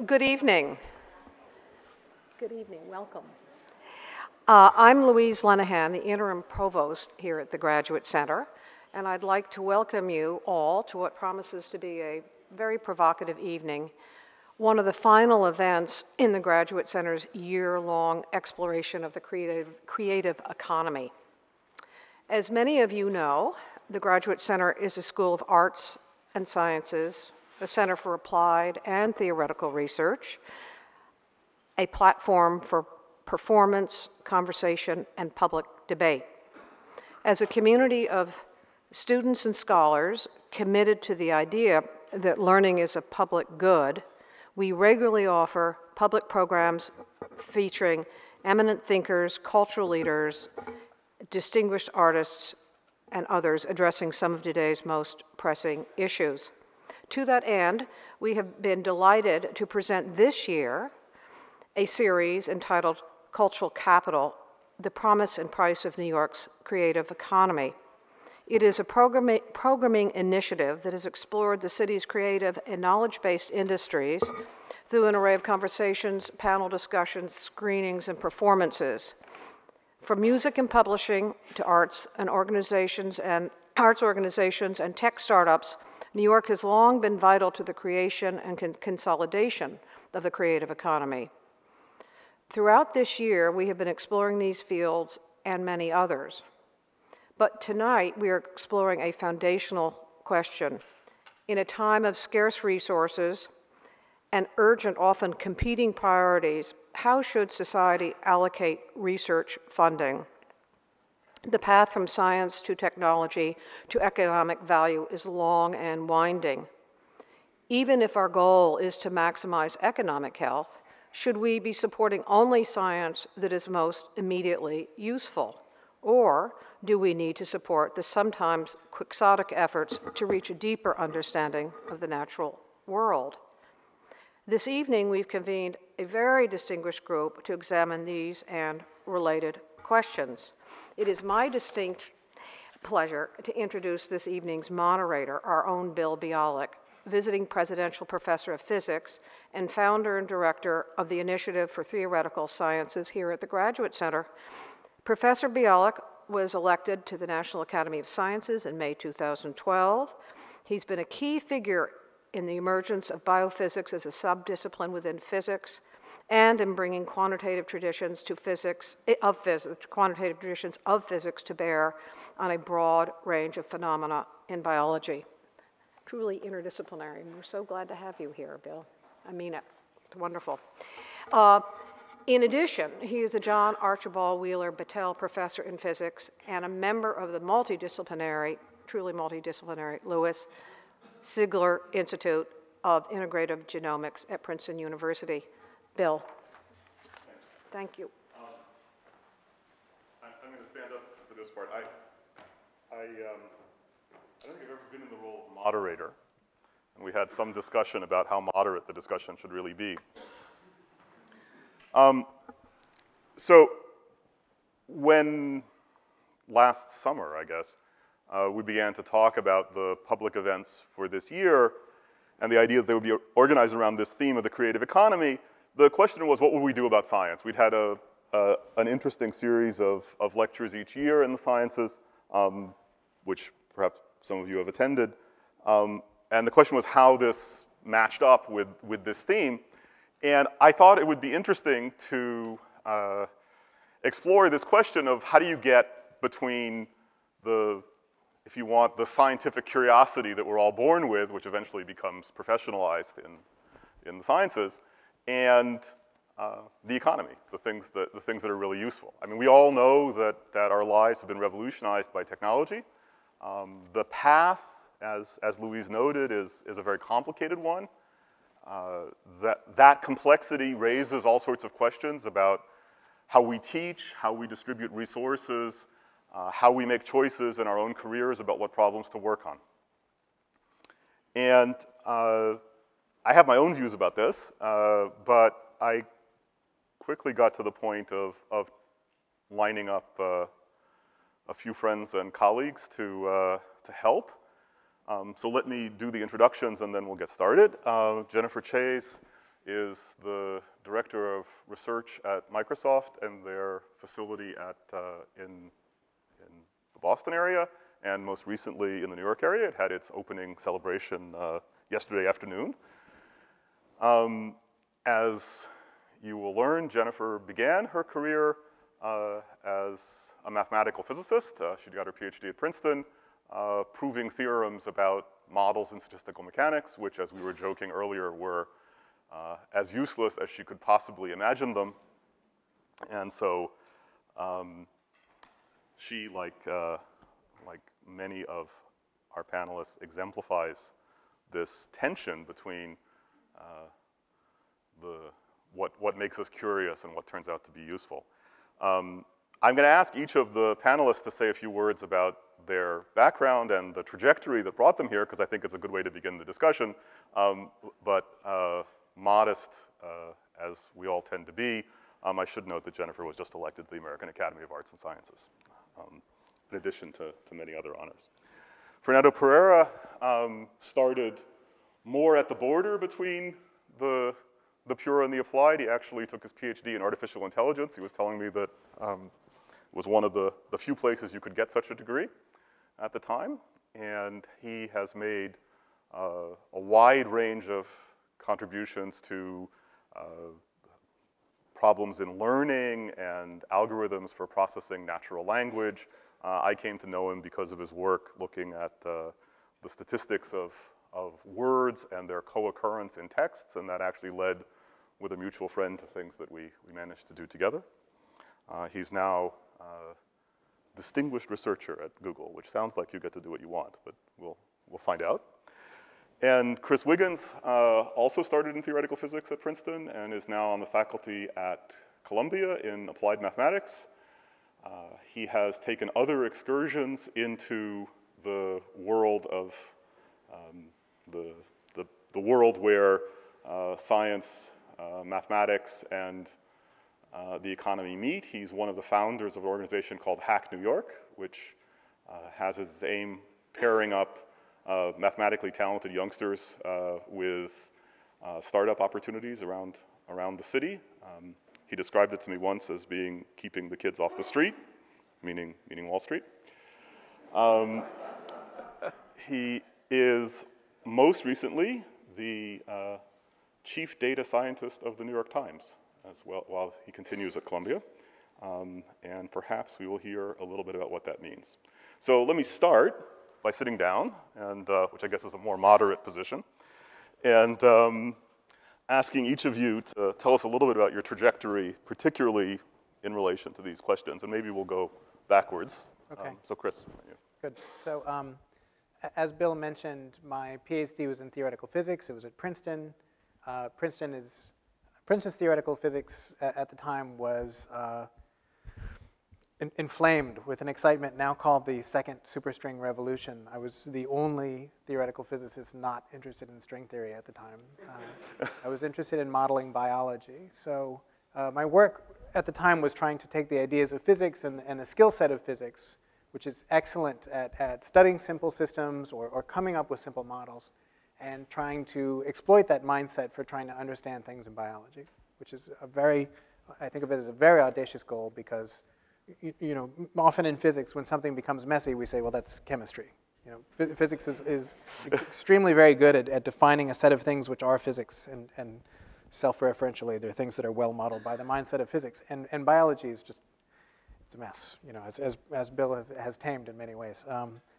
Good evening. Good evening, welcome. I'm Louise Lenahan, the interim provost here at the Graduate Center, and I'd like to welcome you all to what promises to be a very provocative evening, one of the final events in the Graduate Center's year-long exploration of the creative economy. As many of you know, the Graduate Center is a school of arts and sciences, a center for applied and theoretical research, a platform for performance, conversation, and public debate. As a community of students and scholars committed to the idea that learning is a public good, we regularly offer public programs featuring eminent thinkers, cultural leaders, distinguished artists, and others addressing some of today's most pressing issues. To that end, we have been delighted to present this year a series entitled Cultural Capital, The Promise and Price of New York's Creative Economy. It is a programming initiative that has explored the city's creative and knowledge-based industries through an array of conversations, panel discussions, screenings, and performances. From music and publishing to arts organizations and tech startups, New York has long been vital to the creation and consolidation of the creative economy. Throughout this year, we have been exploring these fields and many others. But tonight, we are exploring a foundational question. In a time of scarce resources and urgent, often competing priorities, how should society allocate research funding? The path from science to technology to economic value is long and winding. Even if our goal is to maximize economic health, should we be supporting only science that is most immediately useful? Or do we need to support the sometimes quixotic efforts to reach a deeper understanding of the natural world? This evening, we've convened a very distinguished group to examine these and related questions. It is my distinct pleasure to introduce this evening's moderator, our own Bill Bialek, visiting presidential professor of physics and founder and director of the Initiative for Theoretical Sciences here at the Graduate Center. Professor Bialek was elected to the National Academy of Sciences in May 2012. He's been a key figure in the emergence of biophysics as a subdiscipline within physics, and in bringing quantitative traditions to quantitative traditions of physics to bear on a broad range of phenomena in biology. Truly interdisciplinary, and we're so glad to have you here, Bill. I mean it. It's wonderful. In addition, he is a John Archibald Wheeler Battelle Professor in Physics and a member of the truly multidisciplinary Louis Sigler Institute of Integrative Genomics at Princeton University. Bill, thank you. I'm going to stand up for this part. I don't think I've ever been in the role of moderator, and we had some discussion about how moderate the discussion should really be. So when last summer, I guess, we began to talk about the public events for this year and the idea that they would be organized around this theme of the creative economy, the question was, what would we do about science? We'd had an interesting series of lectures each year in the sciences, which perhaps some of you have attended. And the question was how this matched up with this theme. And I thought it would be interesting to explore this question of how do you get between if you want, the scientific curiosity that we're all born with, which eventually becomes professionalized in the sciences, and the economy, the things that are really useful. I mean, we all know that our lives have been revolutionized by technology. The path, as Louise noted, is a very complicated one. That complexity raises all sorts of questions about how we teach, how we distribute resources, how we make choices in our own careers about what problems to work on. And I have my own views about this, but I quickly got to the point of lining up a few friends and colleagues to help. So let me do the introductions and then we'll get started. Jennifer Chayes is the director of research at Microsoft and their facility in the Boston area, and most recently in the New York area. It had its opening celebration yesterday afternoon. As you will learn, Jennifer began her career as a mathematical physicist. She got her PhD at Princeton, proving theorems about models in statistical mechanics, which, as we were joking earlier, were as useless as she could possibly imagine them. And so she, like many of our panelists, exemplifies this tension between what makes us curious and what turns out to be useful. I'm going to ask each of the panelists to say a few words about their background and the trajectory that brought them here, because I think it's a good way to begin the discussion. But modest, as we all tend to be, I should note that Jennifer was just elected to the American Academy of Arts and Sciences, in addition to many other honors. Fernando Pereira started more at the border between the pure and the applied. He actually took his PhD in artificial intelligence. He was telling me that it was one of the few places you could get such a degree at the time. And he has made a wide range of contributions to problems in learning and algorithms for processing natural language. I came to know him because of his work looking at the statistics of words and their co-occurrence in texts, and that actually led, with a mutual friend, to things that we managed to do together. He's now a distinguished researcher at Google, which sounds like you get to do what you want, but we'll find out. And Chris Wiggins also started in theoretical physics at Princeton and is now on the faculty at Columbia in applied mathematics. He has taken other excursions into the world of the world where science, mathematics, and the economy meet. He's one of the founders of an organization called Hack New York, which has its aim pairing up mathematically talented youngsters with startup opportunities around the city. He described it to me once as being keeping the kids off the street, meaning Wall Street. He is most recently the chief data scientist of the New York Times, as well, while he continues at Columbia. And perhaps we will hear a little bit about what that means. So let me start by sitting down, and which I guess is a more moderate position, and asking each of you to tell us a little bit about your trajectory, particularly in relation to these questions, and maybe we'll go backwards. Okay. So Chris. Yeah. Good. So as Bill mentioned, my PhD was in theoretical physics. It was at Princeton. Princeton's theoretical physics at the time was inflamed with an excitement now called the second superstring revolution. I was the only theoretical physicist not interested in string theory at the time. I was interested in modeling biology. So my work at the time was trying to take the ideas of physics and the skill set of physics, which is excellent at studying simple systems or coming up with simple models, and trying to exploit that mindset for trying to understand things in biology, which is I think of it as a very audacious goal, because you know, often in physics, when something becomes messy, we say, well, that's chemistry. You know, physics is extremely very good at defining a set of things which are physics, and self-referentially, they're things that are well modeled by the mindset of physics. And biology is just, it's a mess, you know, as Bill has tamed in many ways.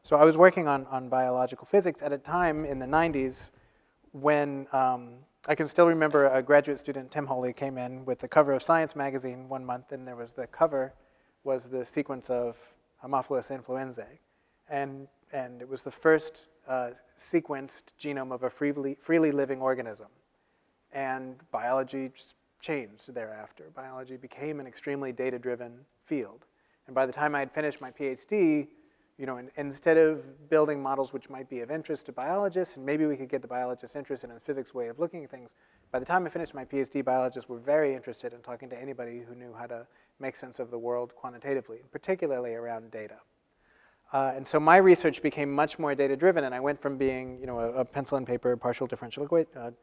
So I was working on biological physics at a time in the 90s when I can still remember a graduate student, Tim Holy, came in with the cover of Science magazine one month, and there was the cover was the sequence of Haemophilus influenzae. And it was the first sequenced genome of a freely living organism. And biology just changed thereafter. Biology became an extremely data-driven field. And by the time I had finished my PhD, you know, instead of building models which might be of interest to biologists, and maybe we could get the biologists interested in a physics way of looking at things, by the time I finished my PhD, biologists were very interested in talking to anybody who knew how to make sense of the world quantitatively, particularly around data. And so my research became much more data-driven, and I went from being, a pencil and paper partial differential equation,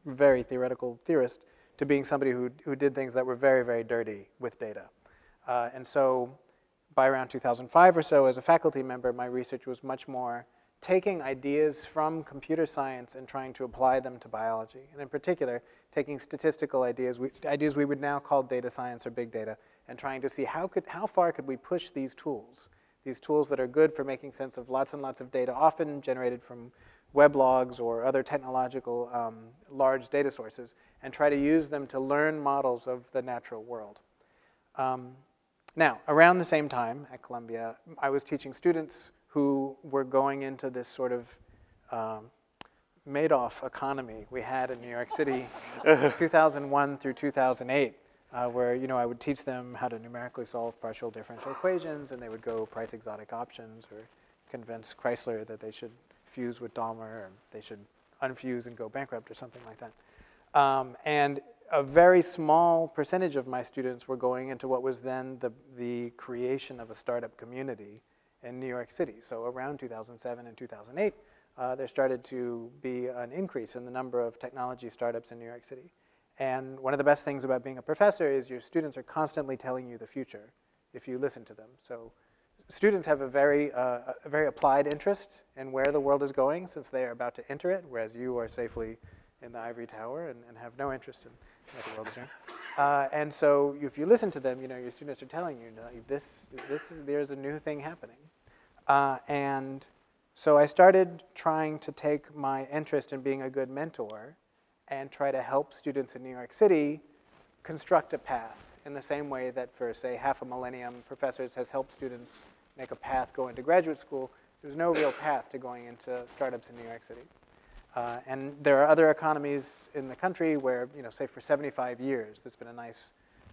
very theoretical theorist, to being somebody who did things that were very, very dirty with data. And so by around 2005 or so, as a faculty member, my research was much more taking ideas from computer science and trying to apply them to biology. And in particular, taking statistical ideas, ideas we would now call data science or big data, and trying to see how far could we push these tools that are good for making sense of lots and lots of data, often generated from weblogs or other technological large data sources, and try to use them to learn models of the natural world. Now, around the same time at Columbia, I was teaching students who were going into this sort of Madoff economy we had in New York City, 2001 through 2008, where I would teach them how to numerically solve partial differential equations, and they would go price exotic options or convince Chrysler that they should fuse with Dahmer, or they should unfuse and go bankrupt or something like that. And a very small percentage of my students were going into what was then the creation of a startup community in New York City. So around 2007 and 2008, there started to be an increase in the number of technology startups in New York City. And one of the best things about being a professor is your students are constantly telling you the future if you listen to them. So students have a very applied interest in where the world is going since they are about to enter it, whereas you are safely in the ivory tower and have no interest in what the world is doing. And so if you listen to them, your students are telling you, there's a new thing happening. And so I started trying to take my interest in being a good mentor and try to help students in New York City construct a path in the same way that for, say, half a millennium, professors has helped students make a path go into graduate school. There's no real path to going into startups in New York City. And there are other economies in the country where, say for 75 years, there's been a nice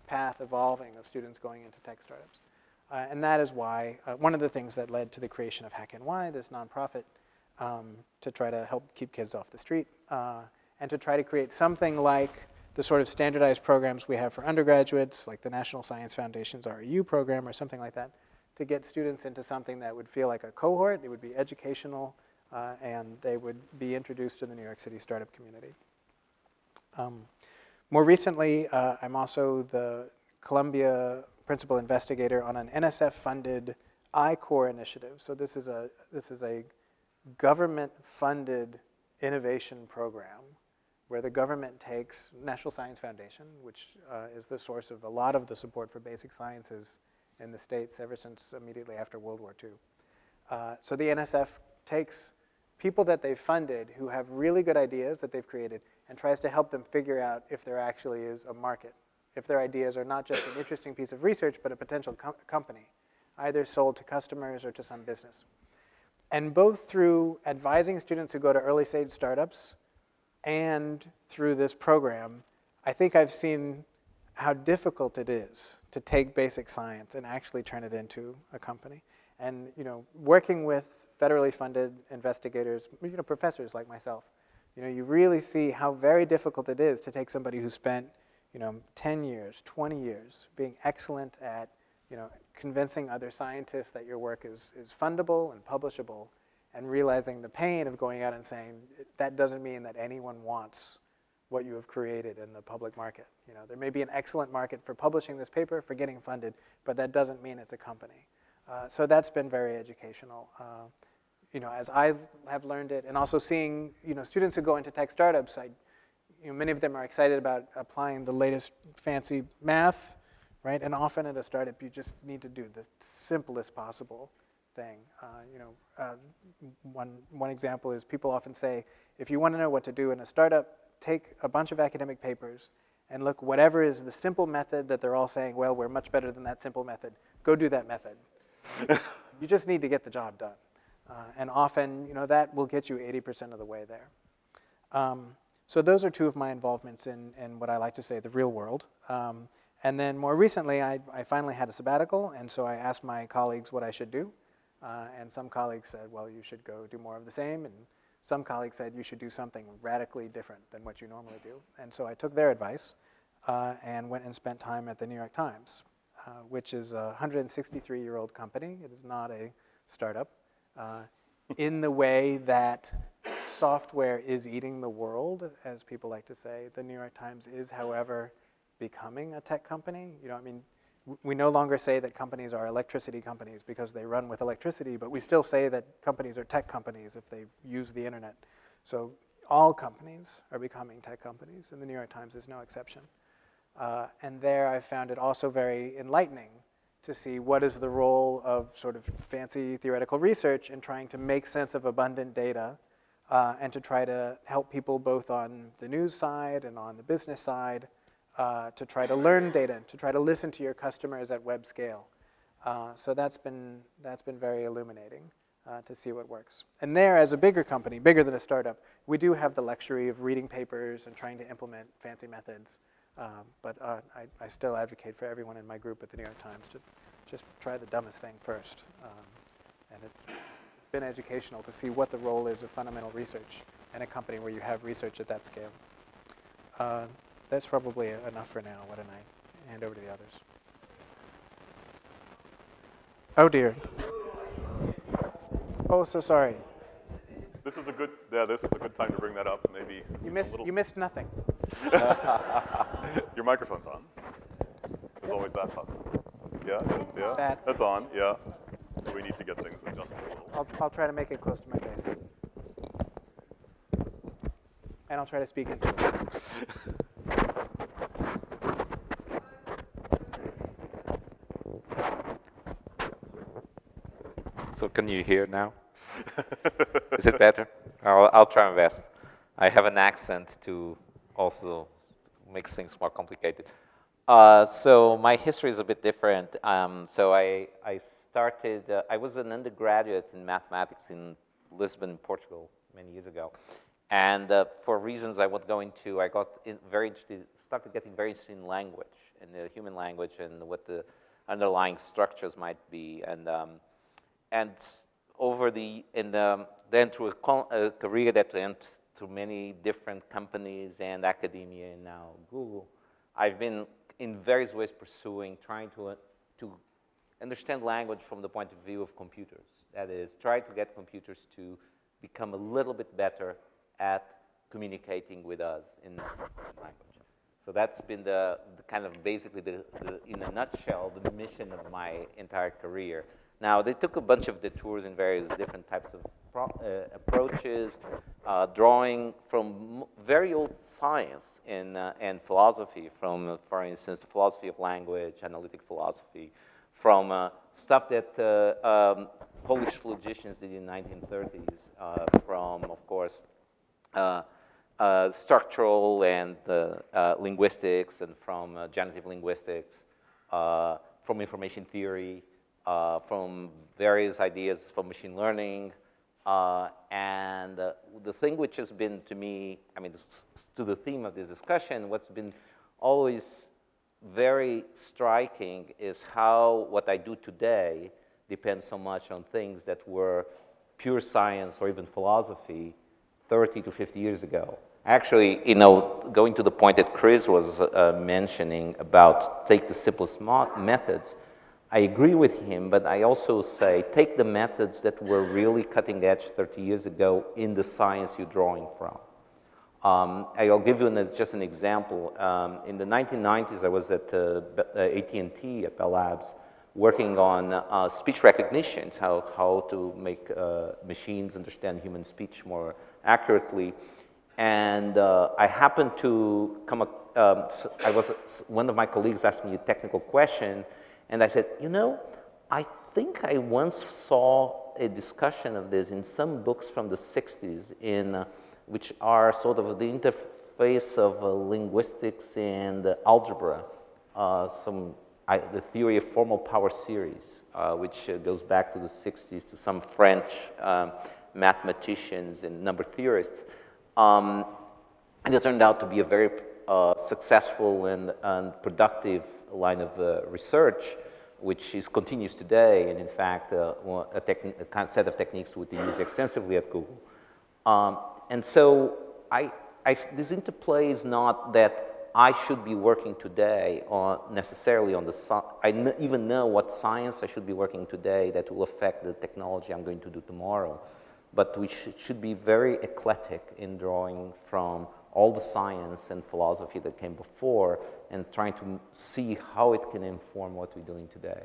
path evolving of students going into tech startups. And that is why, one of the things that led to the creation of HackNY, this nonprofit, to try to help keep kids off the street, and to try to create something like the sort of standardized programs we have for undergraduates, like the National Science Foundation's REU program or something like that, to get students into something that would feel like a cohort. It would be educational, and they would be introduced to the New York City startup community. More recently, I'm also the Columbia principal investigator on an NSF-funded I-Core initiative. So this is a government-funded innovation program where the government takes National Science Foundation, which is the source of a lot of the support for basic sciences in the States ever since immediately after World War II. So the NSF takes people that they've funded who have really good ideas that they've created and tries to help them figure out if there actually is a market, if their ideas are not just an interesting piece of research, but a potential company, either sold to customers or to some business. And both through advising students who go to early stage startups and through this program, I think I've seen how difficult it is to take basic science and actually turn it into a company. And working with federally funded investigators, professors like myself, you really see how very difficult it is to take somebody who spent 10 years, 20 years being excellent at convincing other scientists that your work is fundable and publishable, and realizing the pain of going out and saying, that doesn't mean that anyone wants what you have created in the public market. There may be an excellent market for publishing this paper, for getting funded, but that doesn't mean it's a company. So that's been very educational. As I have learned it, and also seeing students who go into tech startups, many of them are excited about applying the latest fancy math, right? And often at a startup, you just need to do the simplest possible thing. One example is people often say, if you want to know what to do in a startup, take a bunch of academic papers and look whatever is the simple method that they're all saying, well, we're much better than that simple method. Go do that method. You just need to get the job done. And often, that will get you 80% of the way there. So those are two of my involvements in what I like to say the real world. And then more recently, I finally had a sabbatical, and so I asked my colleagues what I should do. And some colleagues said, well, you should go do more of the same. And some colleagues said, you should do something radically different than what you normally do. And so I took their advice and went and spent time at the New York Times, which is a 163-year-old company. It is not a startup. In the way that software is eating the world, as people like to say, the New York Times is, however, becoming a tech company. You know, I mean, we no longer say that companies are electricity companies because they run with electricity, but we still say that companies are tech companies if they use the internet. So all companies are becoming tech companies, and the New York Times is no exception. And there I found it also very enlightening to see what is the role of sort of fancy theoretical research in trying to make sense of abundant data and to try to help people both on the news side and on the business side to try to learn data, to try to listen to your customers at web scale. So that's been very illuminating to see what works. And there, as a bigger company, bigger than a startup, we do have the luxury of reading papers and trying to implement fancy methods. But I still advocate for everyone in my group at the New York Times to just try the dumbest thing first. And it's been educational to see what the role is of fundamental research in a company where you have research at that scale. That's probably enough for now. Why don't I hand over to the others? Oh dear. Oh, so sorry. This is a good time to bring that up. Maybe you missed nothing. Your microphone's on. There's always that button. Yeah, That. that's on. Yeah. So we need to get things adjusted a little. I'll try to make it close to my face, and I'll try to speak into it. So can you hear now? Is it better? I'll try my best. I have an accent to also makes things more complicated. So my history is a bit different. So I started, I was an undergraduate in mathematics in Lisbon, Portugal, many years ago. And for reasons I won't go into, I got very interested, started getting very interested in language, in the human language and what the underlying structures might be. And over then through a career that went through many different companies and academia and now Google, I've been in various ways trying to understand language from the point of view of computers. That is, try to get computers to become a little bit better at communicating with us in language. So that's been the kind of basically in a nutshell, the mission of my entire career. Now, they took a bunch of detours in various different types of approaches, drawing from very old science and philosophy, from, for instance, the philosophy of language, analytic philosophy, from stuff that Polish logicians did in the 1930s, from, of course, structural and linguistics, and from generative linguistics, from information theory, from various ideas from machine learning, and the thing which has been to me, I mean, to the theme of this discussion, what's been always very striking is how what I do today depends so much on things that were pure science or even philosophy 30 to 50 years ago. Actually, you know, going to the point that Chris was mentioning about take the simplest methods, I agree with him, but I also say take the methods that were really cutting edge 30 years ago in the science you're drawing from. I'll give you just an example. In the 1990s, I was at AT&T at Bell Labs working on speech recognition, how to make machines understand human speech more accurately. And I happened to come up, one of my colleagues asked me a technical question, and I said, you know, I think I once saw a discussion of this in some books from the 60s, which are sort of the interface of linguistics and algebra, the theory of formal power series, which goes back to the 60s to some French mathematicians and number theorists. And it turned out to be a very successful and productive line of research, which continues today, and in fact, a set of techniques we use extensively at Google. And so this interplay is not that I should be working today on necessarily on the, even know what science I should be working today that will affect the technology I'm going to do tomorrow. But we should be very eclectic in drawing from all the science and philosophy that came before and trying to see how it can inform what we're doing today.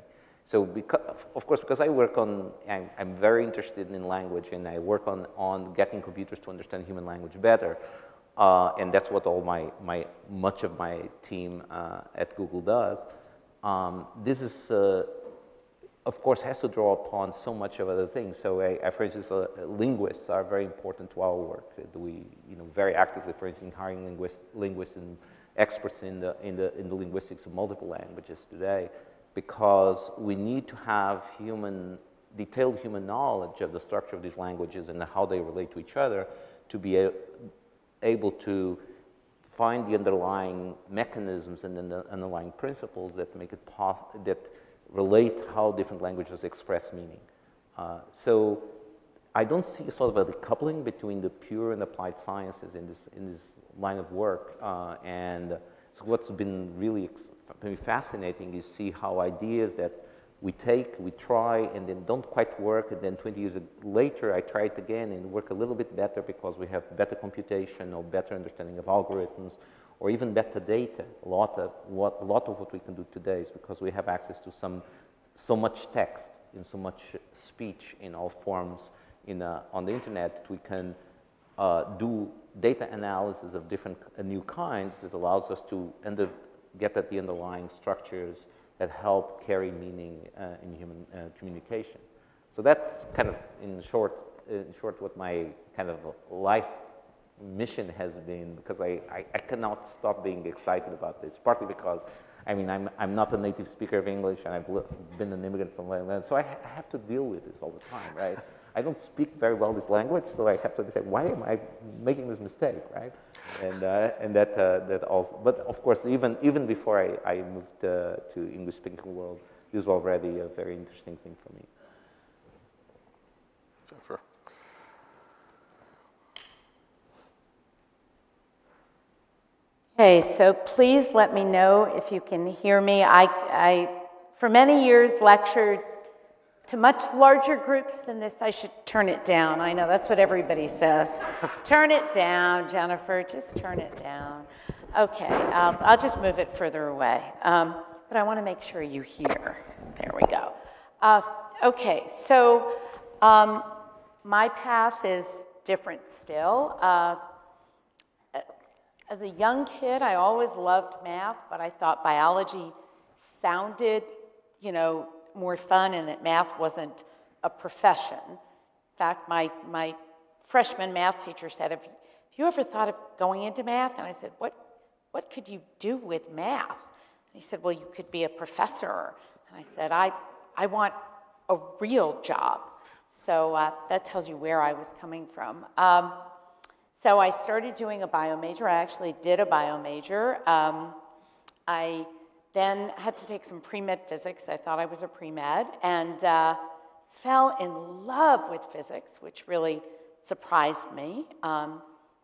So, because, of course, because I work on, I'm very interested in language, and I work on getting computers to understand human language better, and that's what all much of my team at Google does. This is, of course, has to draw upon so much of other things. So, for instance, linguists are very important to our work. We, very actively, for instance, hiring linguists and experts in the linguistics of multiple languages today, because we need to have detailed human knowledge of the structure of these languages and how they relate to each other to be able to find the underlying mechanisms and the underlying principles that make it that relate how different languages express meaning. So I don't see sort of a decoupling between the pure and applied sciences in this line of work, and so what's been really fascinating is see how ideas that we try, and then don't quite work, and then 20 years later I try it again and work a little bit better because we have better computation or better understanding of algorithms, or even better data. A lot of what we can do today is because we have access to so much text and so much speech in all forms on the internet. We can do data analysis of different new kinds that allows us to get at the underlying structures that help carry meaning in human communication. So that's kind of, in short, what my kind of life mission has been, because I cannot stop being excited about this, partly because, I mean, I'm not a native speaker of English, and I've been an immigrant from Ireland, so I have to deal with this all the time, right? I don't speak very well this language, so I have to say, why am I making this mistake, right? And that also, but of course, even before I moved to English-speaking world, this was already a very interesting thing for me. Jennifer. Okay, so please let me know if you can hear me. I for many years lectured to much larger groups than this. I should turn it down. I know that's what everybody says. Turn it down, Jennifer, just turn it down. Okay, I'll just move it further away. But I want to make sure you hear. There we go. Okay, so my path is different still. As a young kid, I always loved math, but I thought biology sounded, more fun, and that math wasn't a profession. In fact, my freshman math teacher said, have you ever thought of going into math? And I said, what could you do with math? And he said, well, you could be a professor. And I said, I want a real job. So that tells you where I was coming from. So I started doing a bio major. I actually did a bio major. I then had to take some pre-med physics. I thought I was a pre-med, and fell in love with physics, which really surprised me,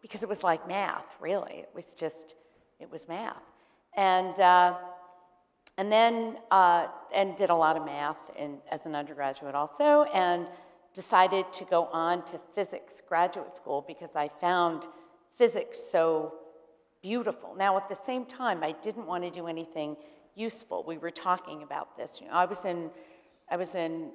because it was like math, really. It was math. And then did a lot of math as an undergraduate also, and decided to go on to physics graduate school because I found physics so beautiful. Now, at the same time, I didn't want to do anything useful. We were talking about this. I was in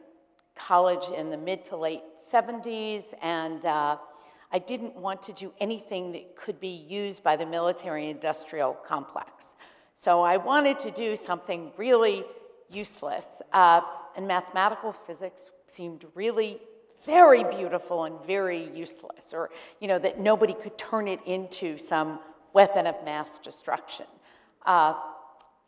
college in the mid to late 70s, and I didn't want to do anything that could be used by the military-industrial complex. So I wanted to do something really useless, and mathematical physics seemed really very beautiful and very useless, or that nobody could turn it into some weapon of mass destruction.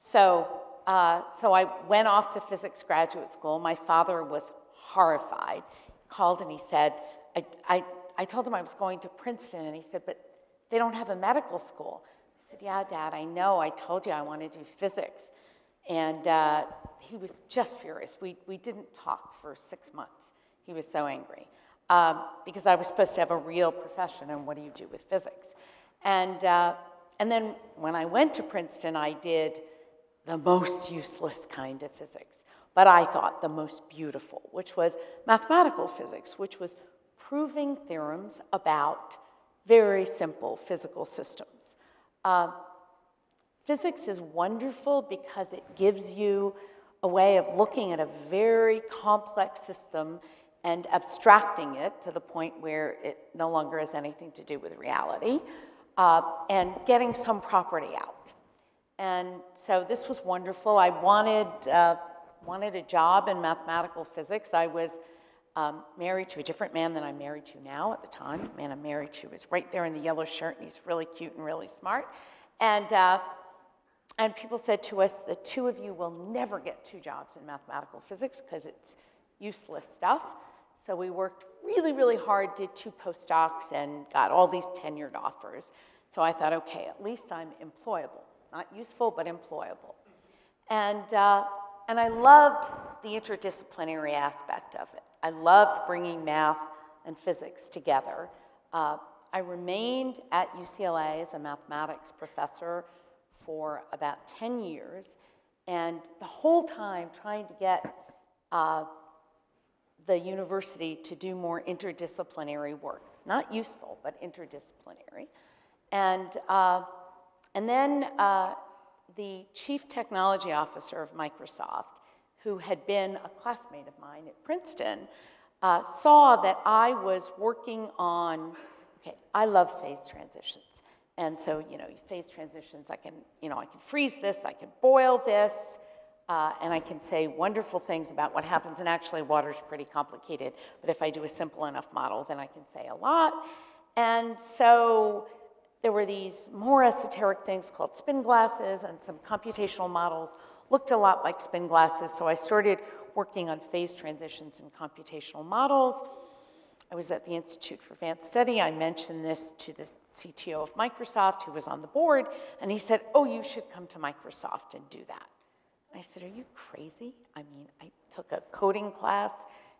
So I went off to physics graduate school. My father was horrified. He called and he said, I told him I was going to Princeton, and he said, but they don't have a medical school. I said, yeah, Dad, I know. I told you I want to do physics. And he was just furious. We didn't talk for 6 months. He was so angry because I was supposed to have a real profession, and what do you do with physics? And And then when I went to Princeton, I did the most useless kind of physics, but I thought the most beautiful, which was mathematical physics, which was proving theorems about very simple physical systems. Physics is wonderful because it gives you a way of looking at a very complex system and abstracting it to the point where it no longer has anything to do with reality, and getting some property out. And so this was wonderful. I wanted a job in mathematical physics. I was married to a different man than I'm married to now at the time. The man I'm married to is right there in the yellow shirt, and he's really cute and really smart. And people said to us, the two of you will never get two jobs in mathematical physics because it's useless stuff. So we worked really, really hard, did 2 postdocs, and got all these tenured offers. So I thought, okay, at least I'm employable. Not useful, but employable. And I loved the interdisciplinary aspect of it. I loved bringing math and physics together. I remained at UCLA as a mathematics professor for about 10 years, and the whole time trying to get the university to do more interdisciplinary work. Not useful, but interdisciplinary. And then the chief technology officer of Microsoft, who had been a classmate of mine at Princeton, saw that I was working on, okay, I love phase transitions. And so, phase transitions, I can freeze this, I can boil this, and I can say wonderful things about what happens. And actually, water's pretty complicated, but if I do a simple enough model, then I can say a lot. And so there were these more esoteric things called spin glasses, and some computational models looked a lot like spin glasses. So I started working on phase transitions and computational models. I was at the Institute for Advanced Study. I mentioned this to the CTO of Microsoft, who was on the board, and he said, oh, you should come to Microsoft and do that. And I said, are you crazy? I mean, I took a coding class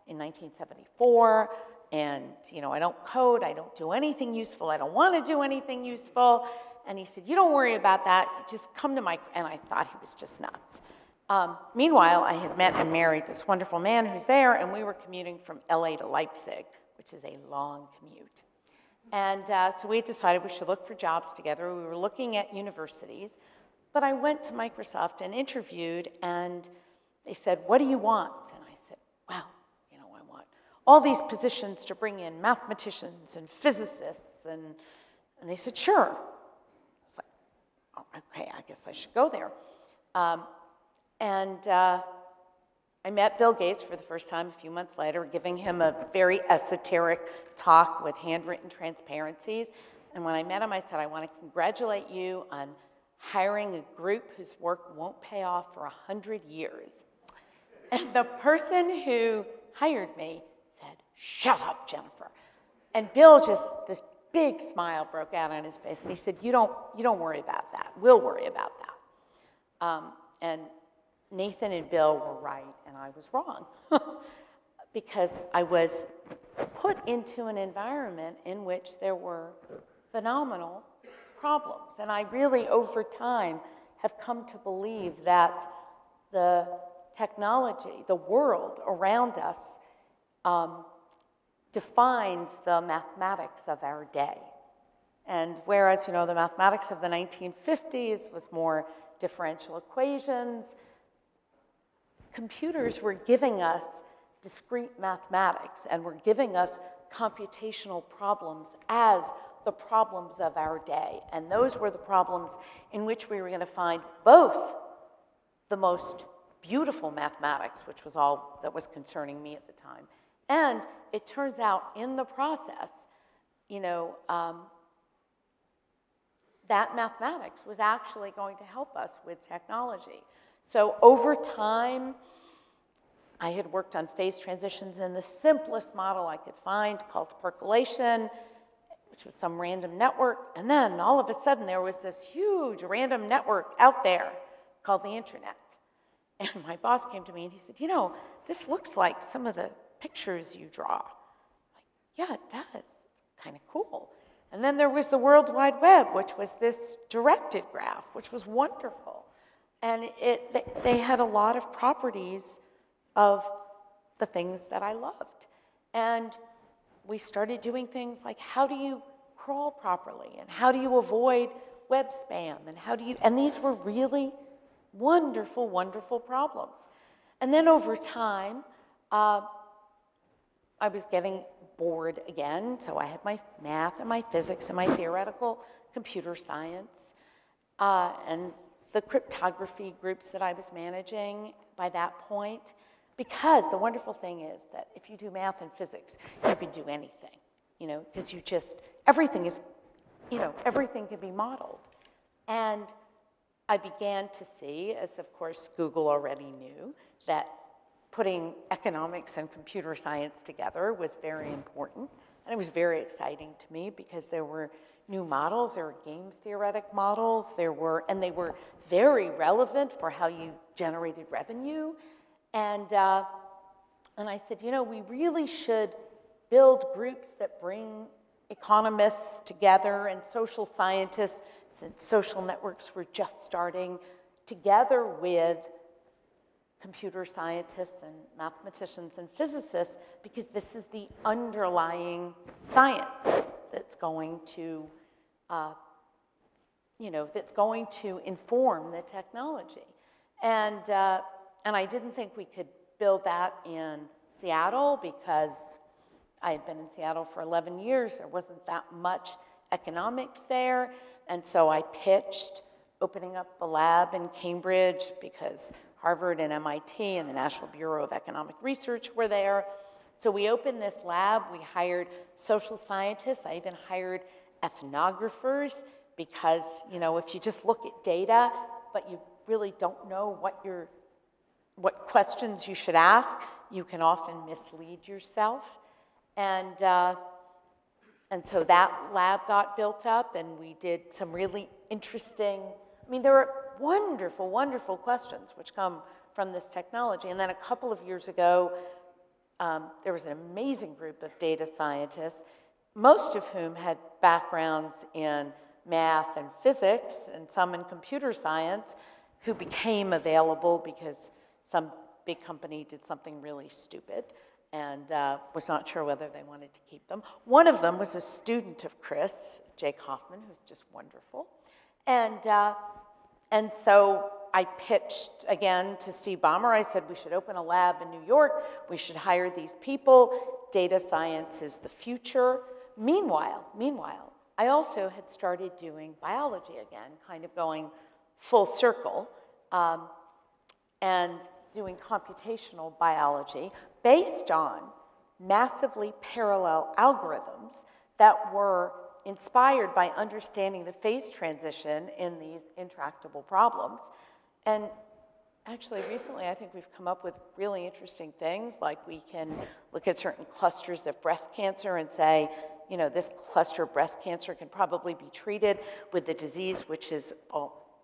in 1974, and I don't code, I don't do anything useful, I don't want to do anything useful. And he said, you don't worry about that, just come to Microsoft. And I thought he was just nuts. Meanwhile, I had met and married this wonderful man who's there, and we were commuting from LA to Leipzig, which is a long commute. And so we decided we should look for jobs together. We were looking at universities, but I went to Microsoft and interviewed, and they said, what do you want? And I said, well, I want all these positions to bring in mathematicians and physicists, and they said, sure. I was like, oh, okay, I guess I should go there. I met Bill Gates for the first time a few months later, giving him a very esoteric talk with handwritten transparencies. And when I met him, I said, I want to congratulate you on hiring a group whose work won't pay off for 100 years. And the person who hired me said, shut up, Jennifer. And Bill this big smile broke out on his face, and he said, you don't worry about that. We'll worry about that. And Nathan and Bill were right, and I was wrong. Because I was put into an environment in which there were phenomenal problems. And I really, over time, have come to believe that the technology, the world around us, defines the mathematics of our day. And whereas, the mathematics of the 1950s was more differential equations, computers were giving us discrete mathematics and were giving us computational problems as the problems of our day. And those were the problems in which we were going to find both the most beautiful mathematics, which was all that was concerning me at the time. And it turns out in the process, that mathematics was actually going to help us with technology. So over time, I had worked on phase transitions in the simplest model I could find called percolation, which was some random network. And then all of a sudden, there was this huge random network out there called the internet. And my boss came to me and he said, this looks like some of the pictures you draw. I'm like, yeah, it does. It's kind of cool. And then there was the World Wide Web, which was this directed graph, which was wonderful. And they had a lot of properties of the things that I loved. And we started doing things like, how do you crawl properly? And how do you avoid web spam? And these were really wonderful, wonderful problems. And then over time, I was getting bored again, so I had my math and my physics and my theoretical computer science, and the cryptography groups that I was managing by that point, because the wonderful thing is that if you do math and physics, you can do anything, because everything is, everything can be modeled. And I began to see, as of course Google already knew, that putting economics and computer science together was very important. And it was very exciting to me because there were new models, there were game theoretic models, and they were very relevant for how you generated revenue. And I said, we really should build groups that bring economists together and social scientists, since social networks were just starting, together with computer scientists and mathematicians and physicists, because this is the underlying science that's going to, that's going to inform the technology. And I didn't think we could build that in Seattle because I had been in Seattle for 11 years. There wasn't that much economics there. And so I pitched opening up a lab in Cambridge because Harvard and MIT and the National Bureau of Economic Research were there. So we opened this lab. We hired social scientists. I even hired ethnographers because, if you just look at data, but you really don't know what questions you should ask, you can often mislead yourself. And so that lab got built up, and we did some really interesting, there are wonderful, wonderful questions which come from this technology. And then a couple of years ago, there was an amazing group of data scientists, most of whom had backgrounds in math and physics, and some in computer science, who became available because some big company did something really stupid and was not sure whether they wanted to keep them. One of them was a student of Chris, Jake Hoffman, who's just wonderful. And so I pitched again to Steve Ballmer. I said, we should open a lab in New York. We should hire these people. Data science is the future. Meanwhile, I also had started doing biology again, kind of going full circle, and doing computational biology based on massively parallel algorithms that were inspired by understanding the phase transition in these intractable problems. And actually, recently, I think we've come up with really interesting things, like we can look at certain clusters of breast cancer and say, this cluster of breast cancer can probably be treated with the disease which is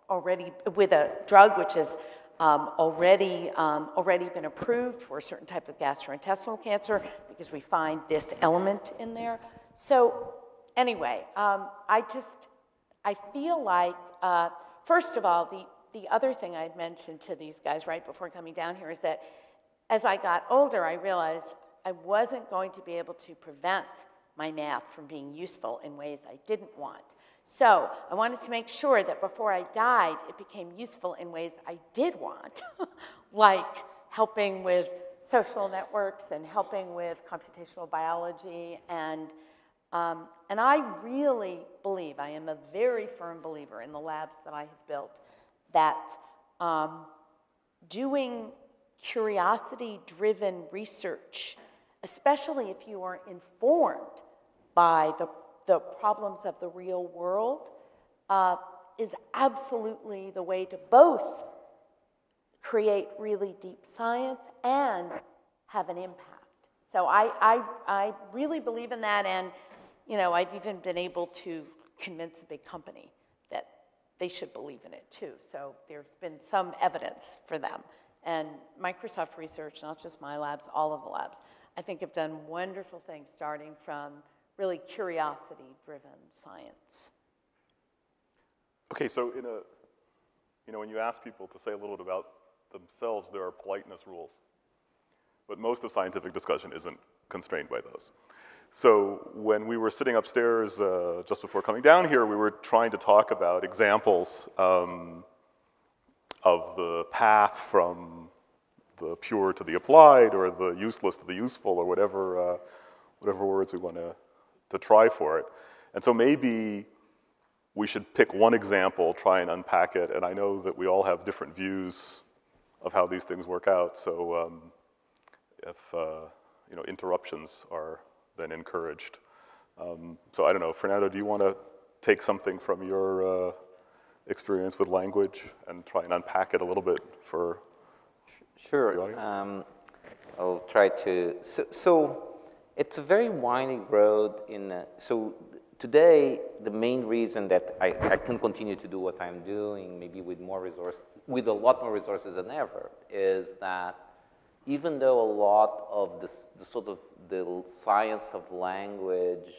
already, with a drug which is already been approved for a certain type of gastrointestinal cancer because we find this element in there. So anyway, I feel like, first of all, the other thing I'd mentioned to these guys right before coming down here is that as I got older, I realized I wasn't going to be able to prevent my math from being useful in ways I didn't want. So I wanted to make sure that before I died, it became useful in ways I did want, like helping with social networks and helping with computational biology. And I really believe, I am a very firm believer in the labs that I have built, that doing curiosity-driven research, especially if you are informed by the problems of the real world, is absolutely the way to both create really deep science and have an impact. So I really believe in that, and I've even been able to convince a big company that they should believe in it too. So there's been some evidence for them. And Microsoft Research, not just my labs, all of the labs, I think have done wonderful things, starting from really curiosity-driven science. Okay, so when you ask people to say a little bit about themselves, there are politeness rules. But most of scientific discussion isn't constrained by those. So when we were sitting upstairs just before coming down here, we were trying to talk about examples of the path from the pure to the applied, or the useless to the useful, or whatever words we want to try for it. And so maybe we should pick one example, try and unpack it, and I know that we all have different views of how these things work out, so if interruptions are then encouraged. So I don't know, Fernando, do you want to take something from your experience with language and try and unpack it a little bit for Sure. the audience? I'll try to. So it's a very winding road. So today, the main reason that I can continue to do what I'm doing, maybe with a lot more resources than ever, is that even though a lot of the science of language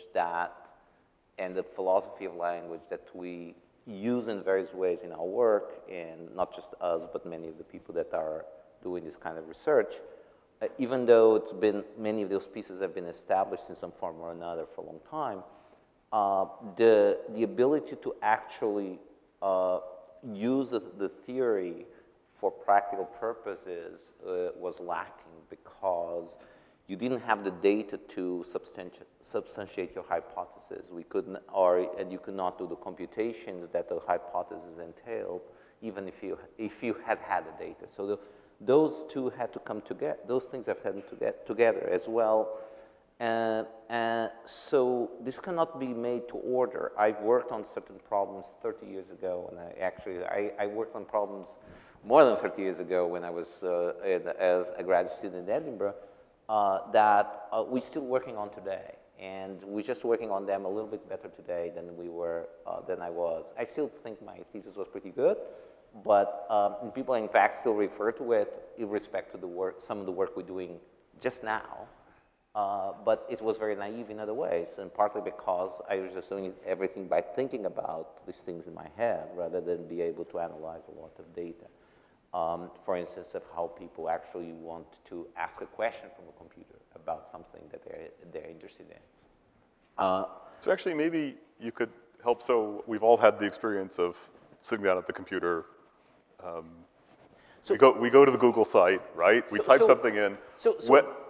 and the philosophy of language that we use in various ways in our work, and not just us, but many of the people that are doing this kind of research, even though many of those pieces have been established in some form or another for a long time, the ability to actually use the theory for practical purposes was lacking, because you didn't have the data to substantiate your hypothesis. And you could not do the computations that the hypothesis entailed, even if you had the data. So those two had to come together. Those things have had to get together as well. And so this cannot be made to order. I've worked on certain problems 30 years ago, and I worked on problems more than 30 years ago when I was as a graduate student in Edinburgh, that we're still working on today. And we're just working on them a little bit better today than I was. I still think my thesis was pretty good, but people in fact still refer to it in respect to some of the work we're doing just now. But it was very naive in other ways, and partly because I was just doing everything by thinking about these things in my head rather than be able to analyze a lot of data. For instance, of how people actually want to ask a question from a computer about something that they're interested in. So actually, maybe you could help. So we've all had the experience of sitting down at the computer. We go to the Google site, right? We type something in.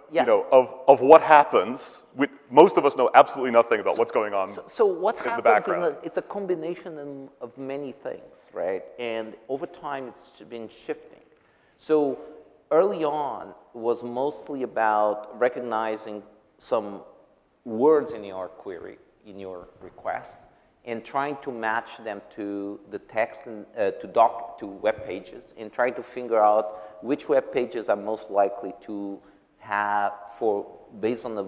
Yeah. Of what happens, most of us know absolutely nothing about what's going on So what in the happens background. It's a combination of many things, right? And over time, it's been shifting. So early on was mostly about recognizing some words in your query, in your request, and trying to match them to the text and to web pages, and trying to figure out which web pages are most likely to have, based on a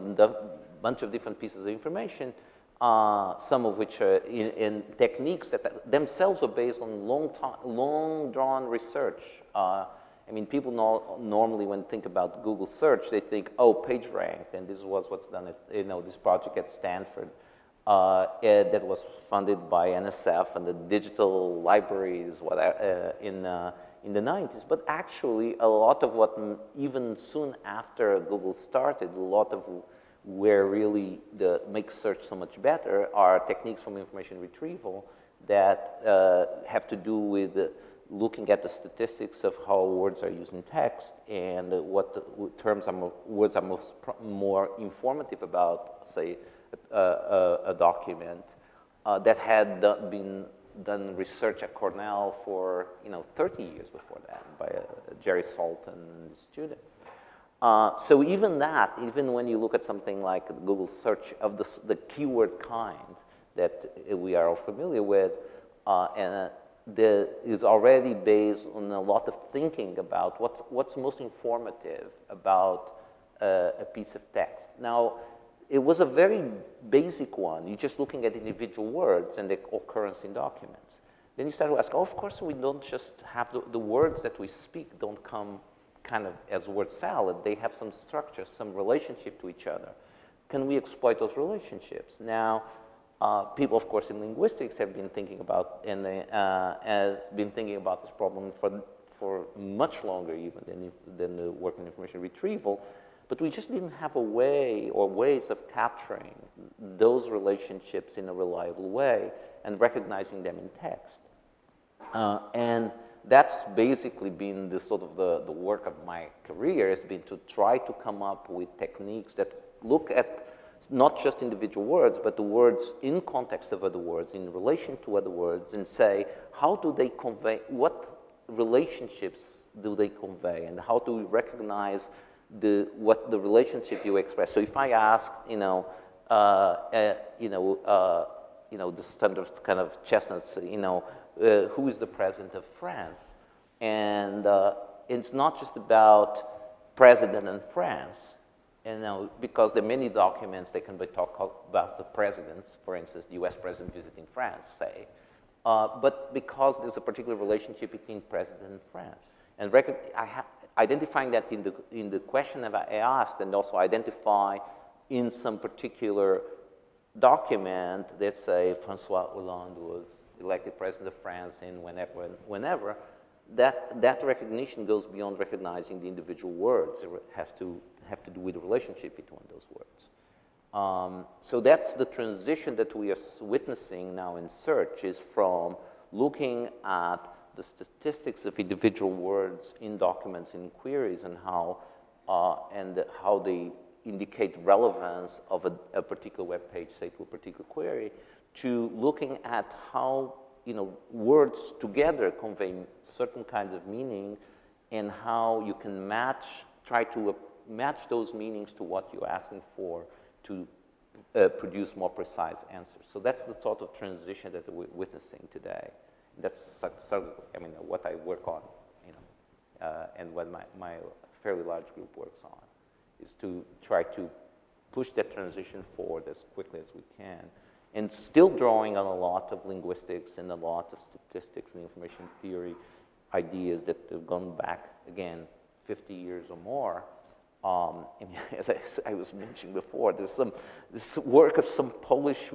bunch of different pieces of information, some of which are in techniques that themselves are based on long-drawn research. I mean, people normally, when think about Google search, they think, oh, PageRank, and this was what's done at, this project at Stanford that was funded by NSF and the digital libraries in the 90s. But actually, a lot of what, even soon after Google started, a lot of where really makes search so much better are techniques from information retrieval that have to do with looking at the statistics of how words are used in text and what words are more informative about, say, a document that had been done research at Cornell for 30 years before that by Jerry Salton and students. So even when you look at something like Google search of the keyword kind that we are all familiar with, and is already based on a lot of thinking about what's most informative about a piece of text. Now, it was a very basic one. You're just looking at individual words and the occurrence in documents. Then you start to ask, oh, of course, we don't just have the words that we speak don't come kind of as word salad. They have some structure, some relationship to each other. can we exploit those relationships? Now, people, of course, in linguistics have been thinking about this problem for much longer even than the work in information retrieval, but we just didn't have a way or ways of capturing those relationships in a reliable way and recognizing them in text. And that's basically been the sort of the work of my career, has been to try to come up with techniques that look at not just individual words, but the words in context of other words, in relation to other words, and say, how do they convey, what relationships do they convey, and how do we recognize what the relationship you express? So if I ask, the standard kind of chestnuts, who is the president of France? And it's not just about president and France, because there are many documents that can be talk about the presidents, for instance, the US president visiting France, say, but because there's a particular relationship between president and France. And identifying that in the question that I asked, and also identify in some particular document that say Francois Hollande was elected president of France in whenever, that recognition goes beyond recognizing the individual words. It has to have to do with the relationship between those words. So that's the transition that we are witnessing now in search, is from looking at the statistics of individual words in documents and queries and how they indicate relevance of a particular web page, say, to a particular query, to looking at how words together convey certain kinds of meaning, and how you can try to match those meanings to what you're asking for to produce more precise answers. So that's the sort of transition that we're witnessing today. That's sort of, what I work on, and what my fairly large group works on, is to try to push that transition forward as quickly as we can, and still drawing on a lot of linguistics and a lot of statistics and information theory ideas that have gone back, again, 50 years or more. And as I was mentioning before, there's this work of some Polish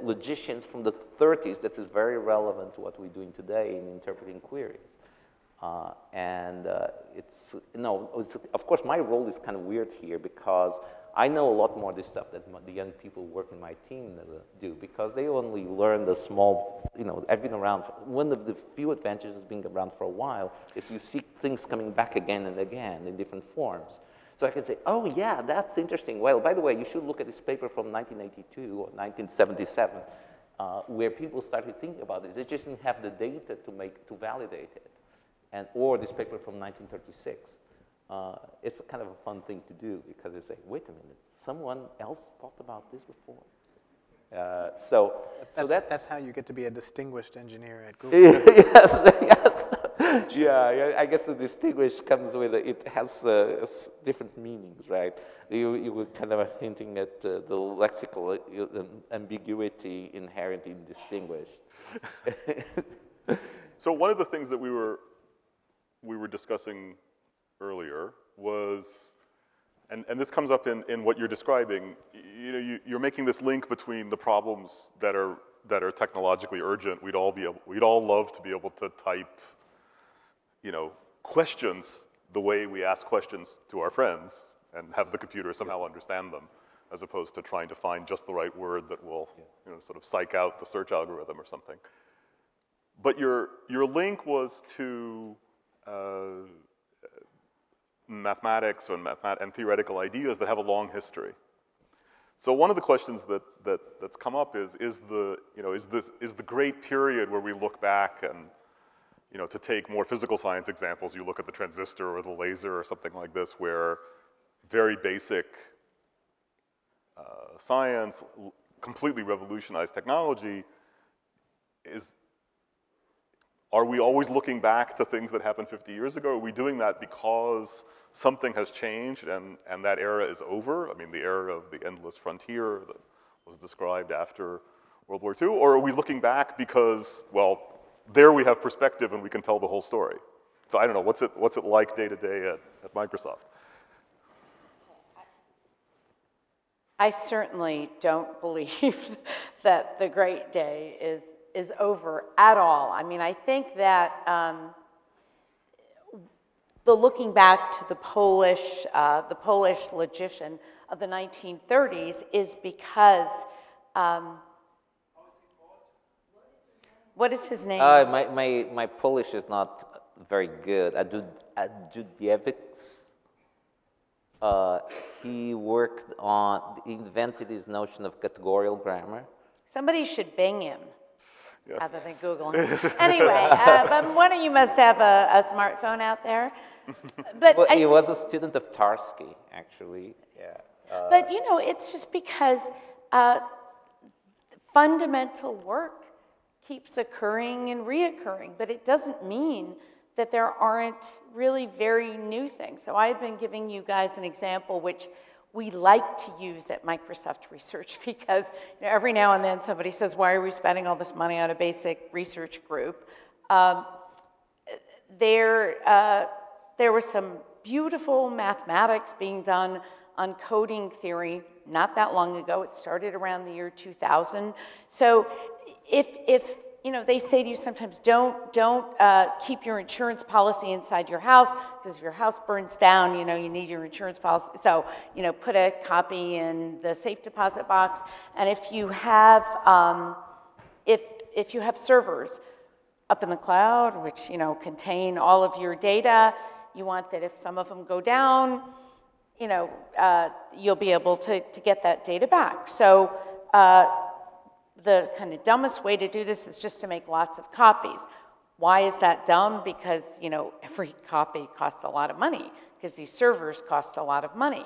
logicians from the 30s that is very relevant to what we're doing today in interpreting queries. Of course, my role is kind of weird here, because I know a lot more of this stuff than the young people working my team do, because they only learn the small, I've been around. One of the few advantages of being around for a while is you see things coming back again and again in different forms. So I can say, oh yeah, that's interesting. Well, by the way, you should look at this paper from 1982 or 1977, where people started thinking about this. They just didn't have the data to validate it. Or this paper from 1936. It's kind of a fun thing to do, because they say, wait a minute, someone else thought about this before. That's how you get to be a distinguished engineer at Google. Yes. Yeah, I guess the distinguished comes with it has different meanings, right? You were kind of hinting at the lexical ambiguity inherent in distinguished. So one of the things that we were discussing earlier was, and this comes up in what you're describing, you're making this link between the problems that are technologically urgent. We'd all love to be able to type, questions the way we ask questions to our friends and have the computer somehow understand them, as opposed to trying to find just the right word that will, sort of psych out the search algorithm or something. But your link was to mathematics and theoretical ideas that have a long history. So one of the questions that's come up is the great period where we look back and, to take more physical science examples, you look at the transistor or the laser or something like this, where very basic science completely revolutionized technology. Are we always looking back to things that happened 50 years ago? Are we doing that because something has changed and that era is over? I mean, the era of the endless frontier that was described after World War II? Or are we looking back because, well, there we have perspective and we can tell the whole story? So I don't know, what's it like day to day at Microsoft? I certainly don't believe that the great day is over at all. I mean, I think that the looking back to the Polish logician of the 1930s is because, what is his name? My Polish is not very good. Adudiewicz. He invented this notion of categorical grammar. Somebody should Bing him. Yes. Rather than Google him. Anyway, but one of you must have a smartphone out there. But well, he was a student of Tarski, actually. Yeah. But you know, it's just because fundamental work keeps occurring and reoccurring, but it doesn't mean that there aren't really very new things. So I've been giving you guys an example which we like to use at Microsoft Research because every now and then somebody says, why are we spending all this money on a basic research group? There was some beautiful mathematics being done on coding theory not that long ago. It started around the year 2000. So if you know, they say to you sometimes, don't keep your insurance policy inside your house, because if your house burns down, you know, you need your insurance policy. So, you know, put a copy in the safe deposit box. And if you have, if you have servers up in the cloud, which, you know, contain all of your data, you want that if some of them go down, you know, you'll be able to get that data back. So, the kind of dumbest way to do this is just to make lots of copies. Why is that dumb? Because, you know, every copy costs a lot of money because these servers cost a lot of money.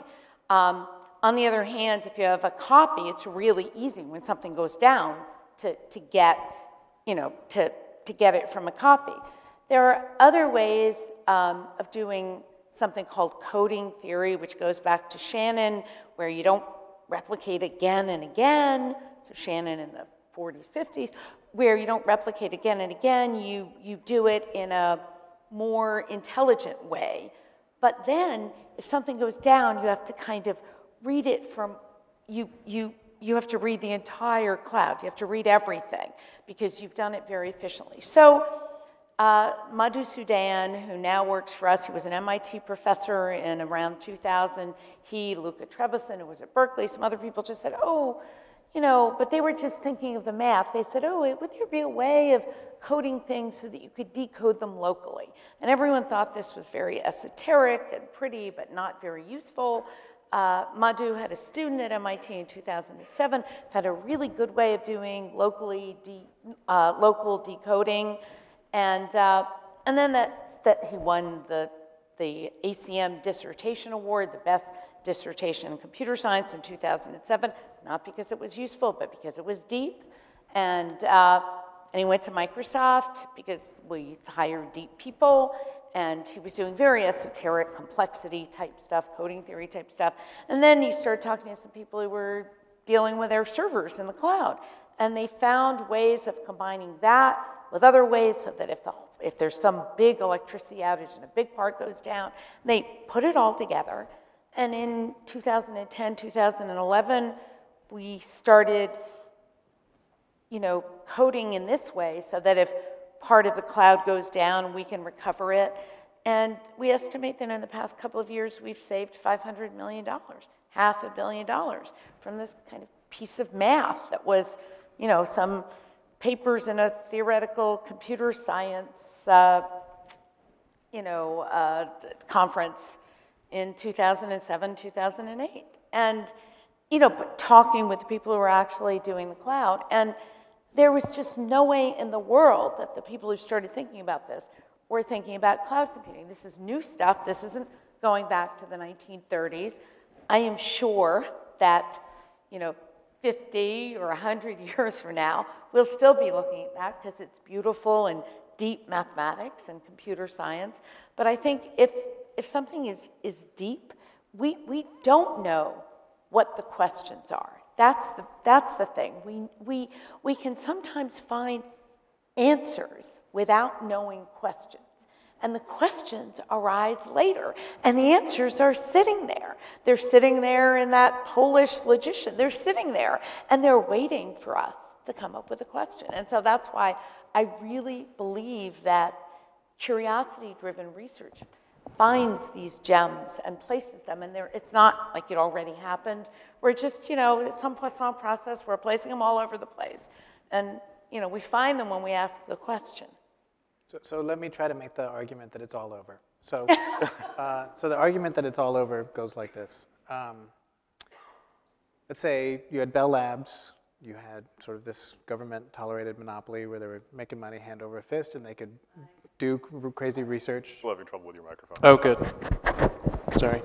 On the other hand, if you have a copy, it's really easy when something goes down to get, you know, to get it from a copy. There are other ways of doing something called coding theory, which goes back to Shannon, where you don't replicate again and again. So Shannon in the 40s, 50s, where you don't replicate again and again, you do it in a more intelligent way. But then, if something goes down, you have to kind of read it from, you have to read the entire cloud. You have to read everything, because you've done it very efficiently. So, Madhu Sudan, who now works for us, he was an MIT professor in around 2000. He, Luca Trebison, who was at Berkeley, some other people just said, oh, you know, but they were just thinking of the math. They said, oh, would there be a way of coding things so that you could decode them locally? And everyone thought this was very esoteric and pretty, but not very useful. Madhu had a student at MIT in 2007, had a really good way of doing local decoding. And then that he won the ACM Dissertation Award, the best dissertation in computer science in 2007, not because it was useful, but because it was deep. And he went to Microsoft because we hired deep people, and he was doing very esoteric complexity type stuff, coding theory type stuff. And then he started talking to some people who were dealing with their servers in the cloud. And they found ways of combining that with other ways so that if there's some big electricity outage and a big part goes down, they put it all together. And in 2010, 2011, we started, you know, coding in this way so that if part of the cloud goes down, we can recover it. And we estimate that in the past couple of years, we've saved $500 million, $500 million from this kind of piece of math that was, you know, some papers in a theoretical computer science, conference in 2007, 2008. And, you know, but talking with the people who were actually doing the cloud. And there was just no way in the world that the people who started thinking about this were thinking about cloud computing. This is new stuff. This isn't going back to the 1930s. I am sure that, you know, 50 or 100 years from now, we'll still be looking at that because it's beautiful and deep mathematics and computer science. But I think if something is deep, we don't know what the questions are. That's the thing. We can sometimes find answers without knowing questions. and the questions arise later, and the answers are sitting there. They're sitting there in that Polish logician. They're sitting there, and they're waiting for us to come up with a question. And so that's why I really believe that curiosity-driven research finds these gems and places them, and it's not like it already happened. We're just, it's some Poisson process. We're placing them all over the place. And, we find them when we ask the question. So let me try to make the argument that it's all over. So, so the argument that it's all over goes like this. Let's say you had Bell Labs. You had sort of this government-tolerated monopoly where they were making money hand over fist, and they could do crazy research. Still having trouble with your microphone. Oh, good. Sorry.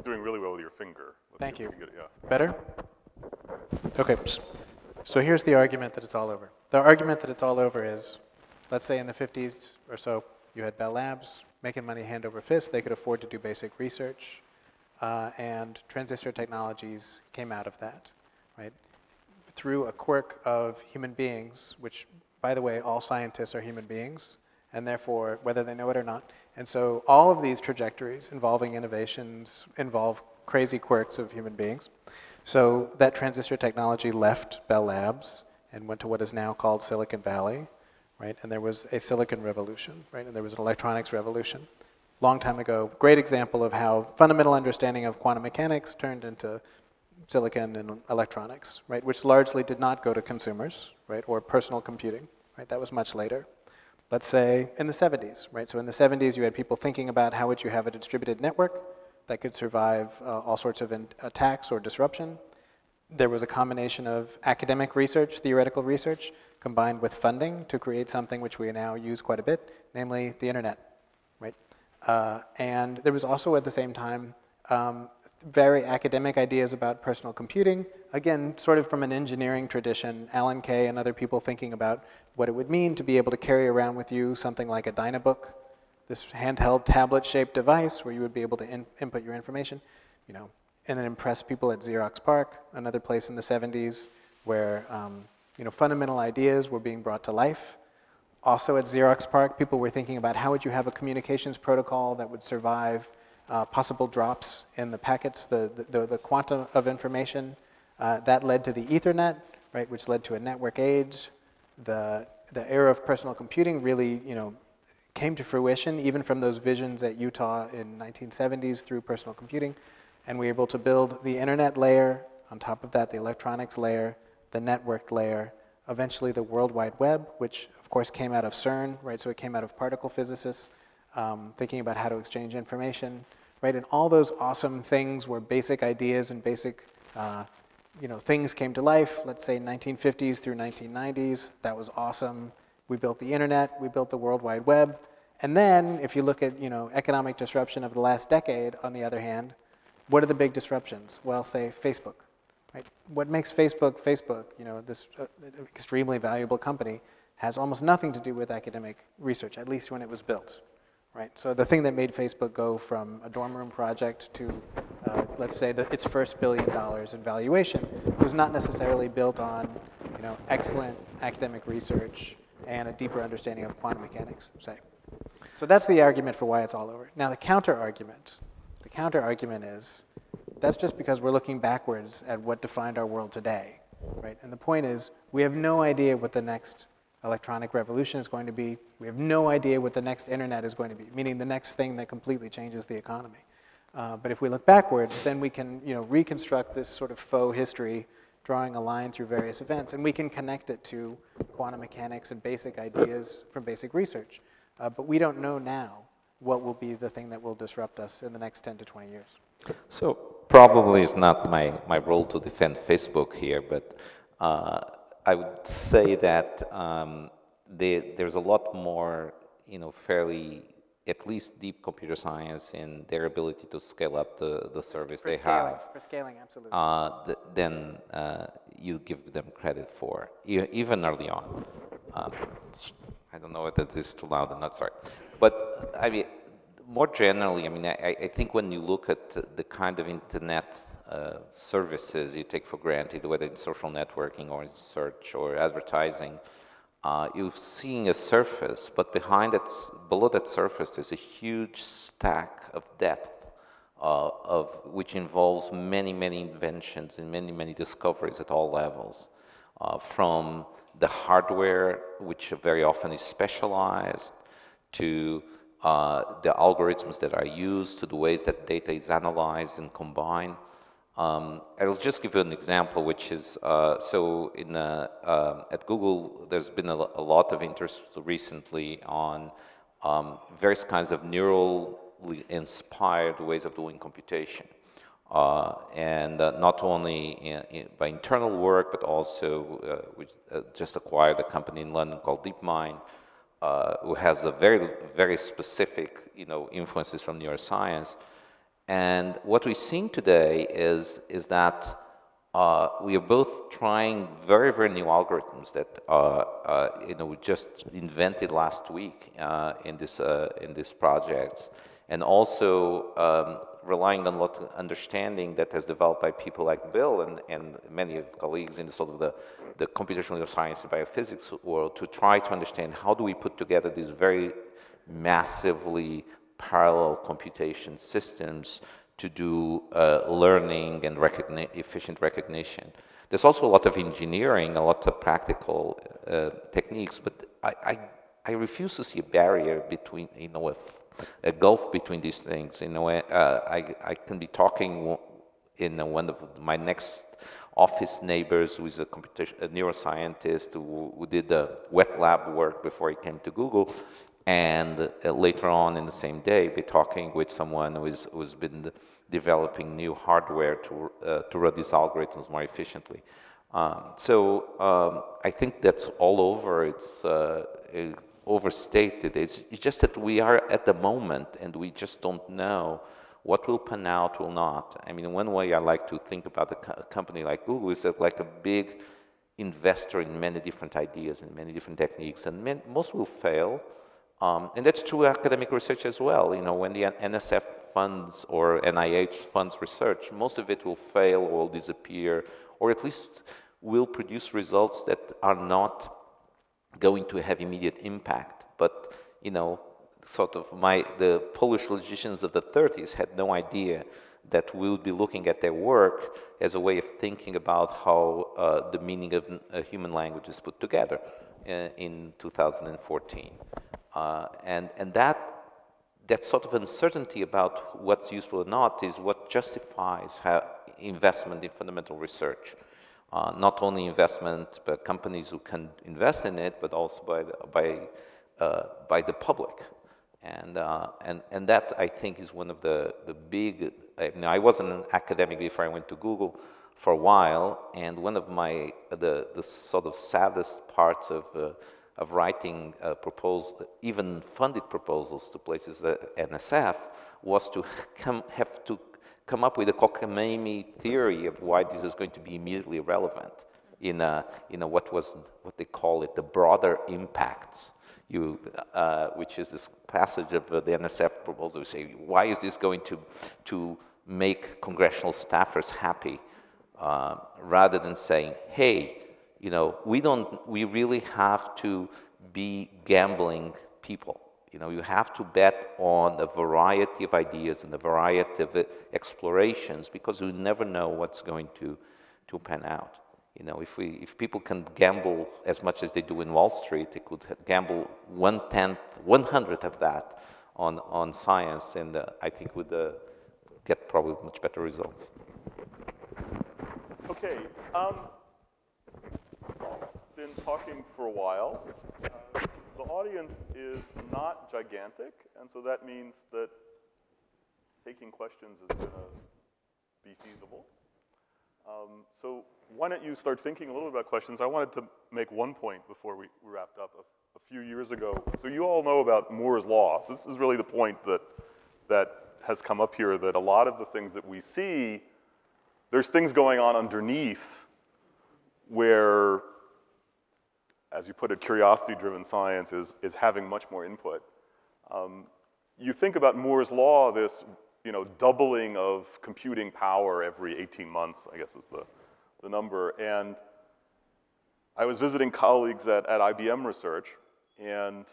Doing really well with your finger. Thank you. Yeah. Better? Okay. So here's the argument that it's all over. The argument that it's all over is, let's say in the 50s or so, you had Bell Labs making money hand over fist. They could afford to do basic research. And transistor technologies came out of that, right? Through a quirk of human beings, which, by the way, all scientists are human beings, and therefore, whether they know it or not. And so all of these trajectories involving innovations involve crazy quirks of human beings. So that transistor technology left Bell Labs and went to what is now called Silicon Valley, right? And there was a silicon revolution, right? And there was an electronics revolution. Long time ago, great example of how fundamental understanding of quantum mechanics turned into silicon and electronics, right? Which largely did not go to consumers, right? Or personal computing, right? That was much later. Let's say in the 70s, right? So in the 70s, you had people thinking about how would you have a distributed network that could survive all sorts of attacks or disruption. There was a combination of academic research, theoretical research, combined with funding to create something which we now use quite a bit, namely the internet, right? And there was also at the same time very academic ideas about personal computing, again, sort of from an engineering tradition, Alan Kay and other people thinking about what it would mean to be able to carry around with you something like a Dynabook, this handheld tablet-shaped device where you would be able to input your information, and then impress people at Xerox PARC, another place in the 70s where fundamental ideas were being brought to life. Also at Xerox PARC, people were thinking about how would you have a communications protocol that would survive possible drops in the packets, the quantum of information. That led to the Ethernet, right, which led to a network age. The era of personal computing really, came to fruition even from those visions at Utah in 1970s through personal computing. And we were able to build the internet layer, on top of that the electronics layer, the networked layer, eventually the World Wide Web, which of course came out of CERN, right? So it came out of particle physicists thinking about how to exchange information, right? And all those awesome things where basic ideas and basic things came to life, let's say 1950s through 1990s, that was awesome. We built the internet, we built the World Wide Web. And then if you look at economic disruption of the last decade, on the other hand, what are the big disruptions? Well, say Facebook, right? What makes Facebook, this extremely valuable company, has almost nothing to do with academic research, at least when it was built, right? So the thing that made Facebook go from a dorm room project to, let's say, its first $1 billion in valuation was not necessarily built on, excellent academic research and a deeper understanding of quantum mechanics, say. So that's the argument for why it's all over. Now the counter-argument is that's just because we're looking backwards at what defined our world today, right? And the point is we have no idea what the next electronic revolution is going to be. We have no idea what the next internet is going to be, meaning the next thing that completely changes the economy. But if we look backwards, then we can reconstruct this sort of faux history, drawing a line through various events, and we can connect it to quantum mechanics and basic ideas from basic research. But we don't know now what will be the thing that will disrupt us in the next 10 to 20 years. So probably it's not my role to defend Facebook here, but I would say that there's a lot more, fairly at least deep computer science in their ability to scale up the service they have. For scaling, absolutely. Then you give them credit for, even early on. I don't know whether this is too loud or not, sorry. But I mean, more generally, I think when you look at the kind of internet services you take for granted, whether it's social networking or in search or advertising, you're seeing a surface, but below that surface, there's a huge stack of depth which involves many, many inventions and many, many discoveries at all levels, from the hardware, which very often is specialized, to the algorithms that are used, to the ways that data is analyzed and combined. I'll just give you an example, which is, so at Google, there's been a lot of interest recently on various kinds of neurally inspired ways of doing computation. Not only by internal work, but also we just acquired a company in London called DeepMind, who has a very, very specific, influences from neuroscience. And what we're seeing today is that we are both trying very, very new algorithms that we just invented last week in these projects, and also relying on a lot of understanding that has developed by people like Bill and many of colleagues in the sort of the computational neuroscience and biophysics world to try to understand how do we put together these very massively parallel computation systems to do learning and efficient recognition. There's also a lot of engineering, a lot of practical techniques, but I refuse to see a barrier between, a gulf between these things. I can be talking in one of my next office neighbors who is a neuroscientist who did the wet lab work before he came to Google. And later on in the same day, be talking with someone who's been developing new hardware to run these algorithms more efficiently. I think that's all over. It's overstated. It's just that we are at the moment, and we just don't know what will pan out, will not. I mean, one way I like to think about a company like Google is that like a big investor in many different ideas and many different techniques, and most will fail. And that's true academic research as well. When the NSF funds or NIH funds research, most of it will fail or will disappear, or at least will produce results that are not going to have immediate impact. But, sort of the Polish logicians of the 30s had no idea that we would be looking at their work as a way of thinking about how the meaning of human language is put together in 2014. And that sort of uncertainty about what's useful or not is what justifies investment in fundamental research. Not only investment by companies who can invest in it, but also by the public. And that, I think, is one of the big. I wasn't an academic before I went to Google for a while, and one of the sort of saddest parts of writing proposals, even funded proposals to places like NSF, was to have to come up with a cockamamie theory of why this is going to be immediately relevant in what they call it the broader impacts. Which is this passage of the NSF proposal, say, why is this going to make congressional staffers happy, rather than saying, hey, we really have to be gambling people. You have to bet on a variety of ideas and a variety of explorations, because you never know what's going to pan out. If people can gamble as much as they do in Wall Street, they could gamble 1/100th of that on science, and I think would get probably much better results. Okay, been talking for a while. The audience is not gigantic, and so that means that taking questions is going to be feasible. So why don't you start thinking a little about questions? I wanted to make one point before we wrapped up. A few years ago, so you all know about Moore's law. So this is really the point that has come up here, that a lot of the things that we see, there's things going on underneath where, as you put it, curiosity-driven science is having much more input. You think about Moore's law, this doubling of computing power every 18 months, I guess is the number. And I was visiting colleagues at IBM Research, and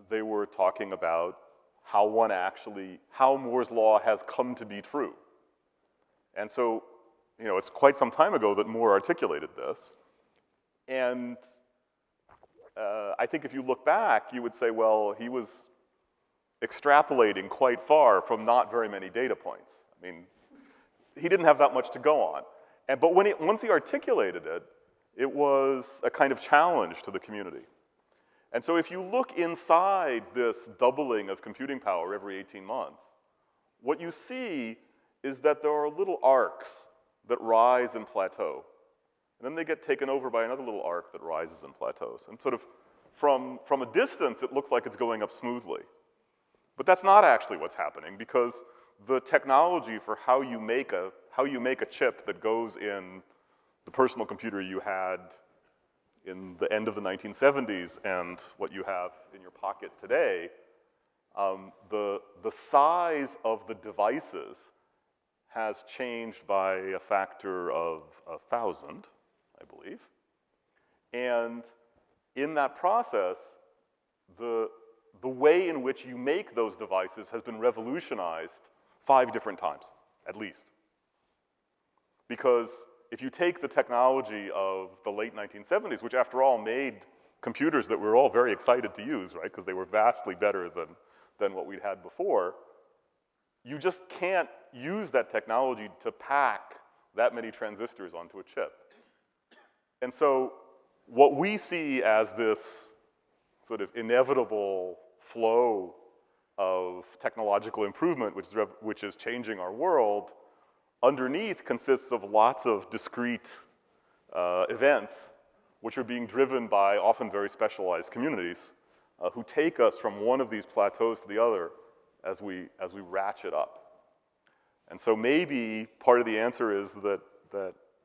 they were talking about how Moore's law has come to be true. And so, it's quite some time ago that Moore articulated this. And I think if you look back, you would say, well, he was extrapolating quite far from not very many data points. I mean, he didn't have that much to go on. But once he articulated it, it was a kind of challenge to the community. And so if you look inside this doubling of computing power every 18 months, what you see is that there are little arcs that rise and plateau. And then they get taken over by another little arc that rises and plateaus. And sort of from a distance, it looks like it's going up smoothly. But that's not actually what's happening, because the technology for how you make a chip that goes in the personal computer you had in the end of the 1970s and what you have in your pocket today, the size of the devices has changed by a factor of 1,000, I believe. And in that process, the way in which you make those devices has been revolutionized 5 different times, at least. Because if you take the technology of the late 1970s, which after all made computers that we're all very excited to use, right, because they were vastly better than what we'd had before, you just can't use that technology to pack that many transistors onto a chip. And so what we see as this sort of inevitable flow of technological improvement, which is changing our world, underneath consists of lots of discrete events which are being driven by often very specialized communities who take us from one of these plateaus to the other as we ratchet up. And so maybe part of the answer is that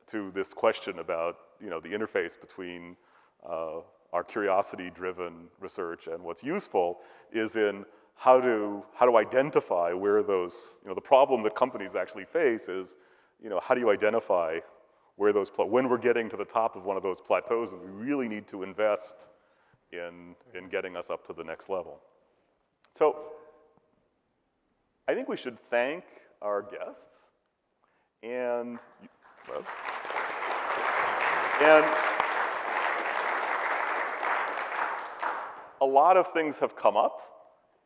to this question about the interface between our curiosity-driven research and what's useful is in how to identify where those, the problem that companies actually face is, how do you identify where those, when we're getting to the top of one of those plateaus and we really need to invest in getting us up to the next level. So I think we should thank our guests and a lot of things have come up,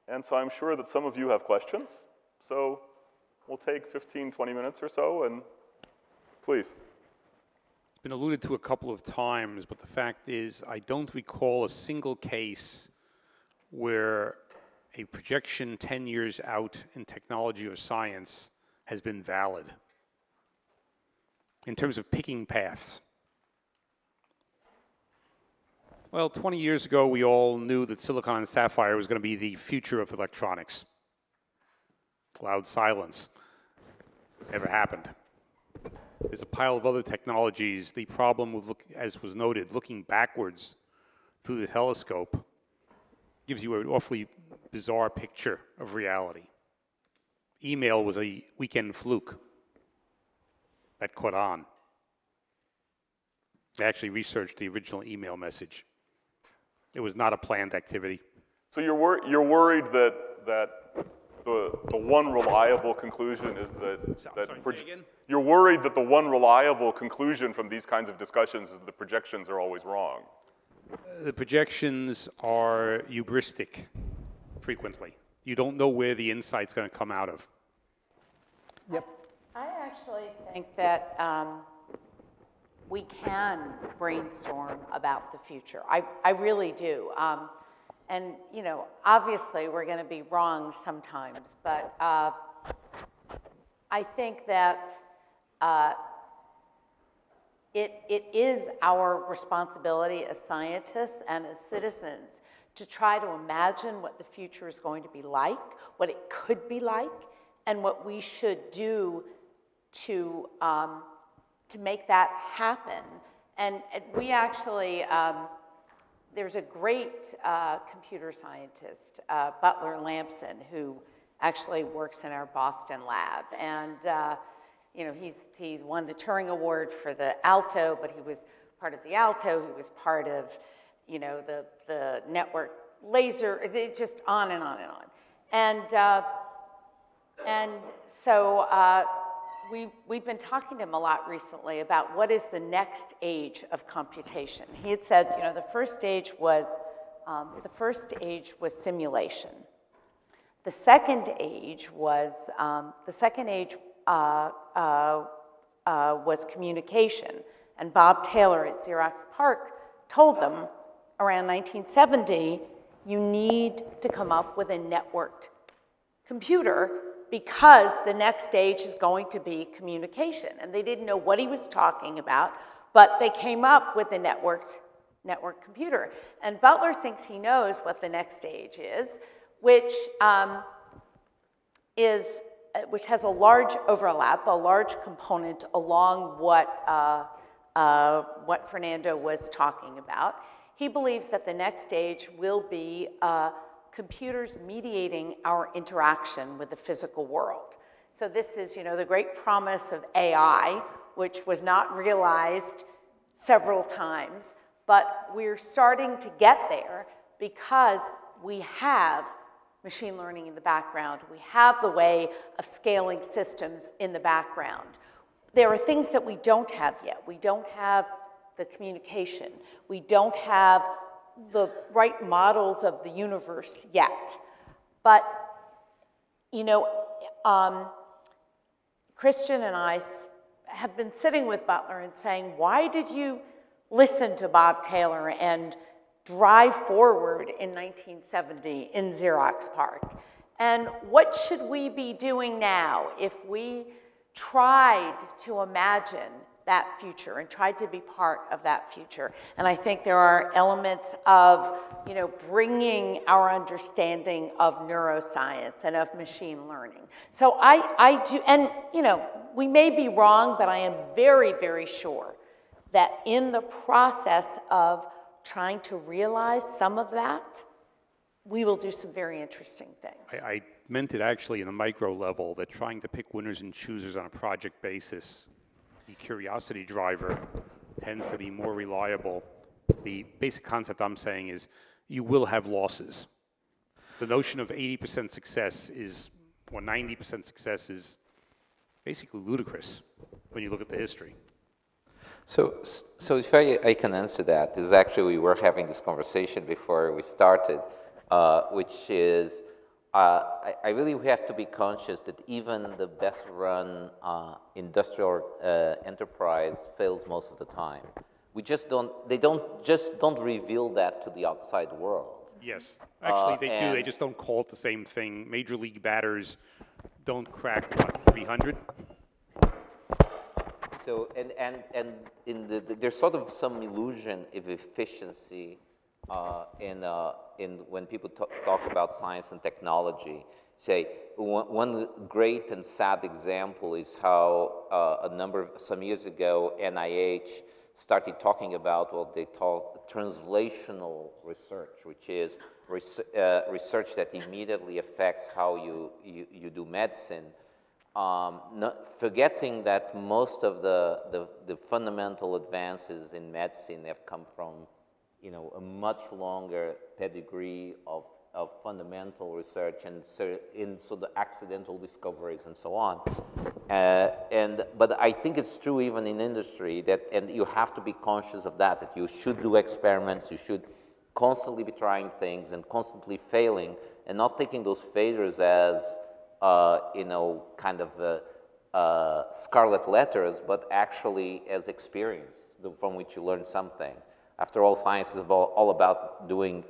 and so I'm sure that some of you have questions. So we'll take 15, 20 minutes or so, and please. It's been alluded to a couple of times, but the fact is I don't recall a single case where a projection 10 years out in technology or science has been valid in terms of picking paths. Well, 20 years ago, we all knew that silicon and sapphire was going to be the future of electronics. Cloud silence. Never happened. There's a pile of other technologies. The problem with, as was noted, looking backwards through the telescope gives you an awfully bizarre picture of reality. Email was a weekend fluke that caught on. I actually researched the original email message. It was not a planned activity. So you're worried that the one reliable conclusion is you're worried that the one reliable conclusion from these kinds of discussions is the projections are always wrong. The projections are hubristic frequently. You don't know where the insight's going to come out of. Yep. I actually think that we can brainstorm about the future. I really do. And, obviously we're going to be wrong sometimes, but I think that it is our responsibility as scientists and as citizens to try to imagine what the future is going to be like, what it could be like, and what we should do to make that happen. And we actually, there's a great computer scientist, Butler Lampson, who actually works in our Boston lab. And he won the Turing Award for the Alto, but he was part of the Alto, he was part of, you know, the network laser, it just on and on and on. And so we've been talking to him a lot recently about what is the next age of computation. He had said, you know, the first stage was simulation. The second age was communication. And Bob Taylor at Xerox PARC told them around 1970, you need to come up with a networked computer because the next stage is going to be communication. And they didn't know what he was talking about, but they came up with a networked computer. And Butler thinks he knows what the next stage is, which has a large overlap, a large component along what Fernando was talking about. He believes that the next stage will be computers mediating our interaction with the physical world. So this is, you know, the great promise of AI, which was not realized several times, but we're starting to get there because we have machine learning in the background. We have the way of scaling systems in the background. There are things that we don't have yet. We don't have the communication. We don't have the right models of the universe yet. But, you know, Christian and I have been sitting with Butler and saying, why did you listen to Bob Taylor and drive forward in 1970 in Xerox PARC? And what should we be doing now if we tried to imagine that future and tried to be part of that future? And I think there are elements of, you know, bringing our understanding of neuroscience and of machine learning. So I do, and, you know, we may be wrong, but I am very, very sure that in the process of trying to realize some of that, we will do some very interesting things. I meant it actually in the micro level, that trying to pick winners and choosers on a project basis, the curiosity driver tends to be more reliable. The basic concept I'm saying is you will have losses. The notion of 80% success is, or 90% success is basically ludicrous when you look at the history. So if I can answer that, is actually we were having this conversation before we started, which is I really have to be conscious that even the best run industrial enterprise fails most of the time. We just don't reveal that to the outside world. Yes, actually they do, they just don't call it the same thing. Major league batters don't crack, what, 300? So, and there's sort of some illusion of efficiency in when people talk about science and technology. Say, one great and sad example is how some years ago, NIH started talking about what they call translational research, which is research that immediately affects how you do medicine. Forgetting that most of the fundamental advances in medicine have come from, you know, a much longer pedigree of fundamental research and so the accidental discoveries and so on. But I think it's true even in industry and you have to be conscious of that you should do experiments, you should constantly be trying things and constantly failing and not taking those failures as you know, kind of scarlet letters, but actually as experience from which you learn something. After all, science is all about doing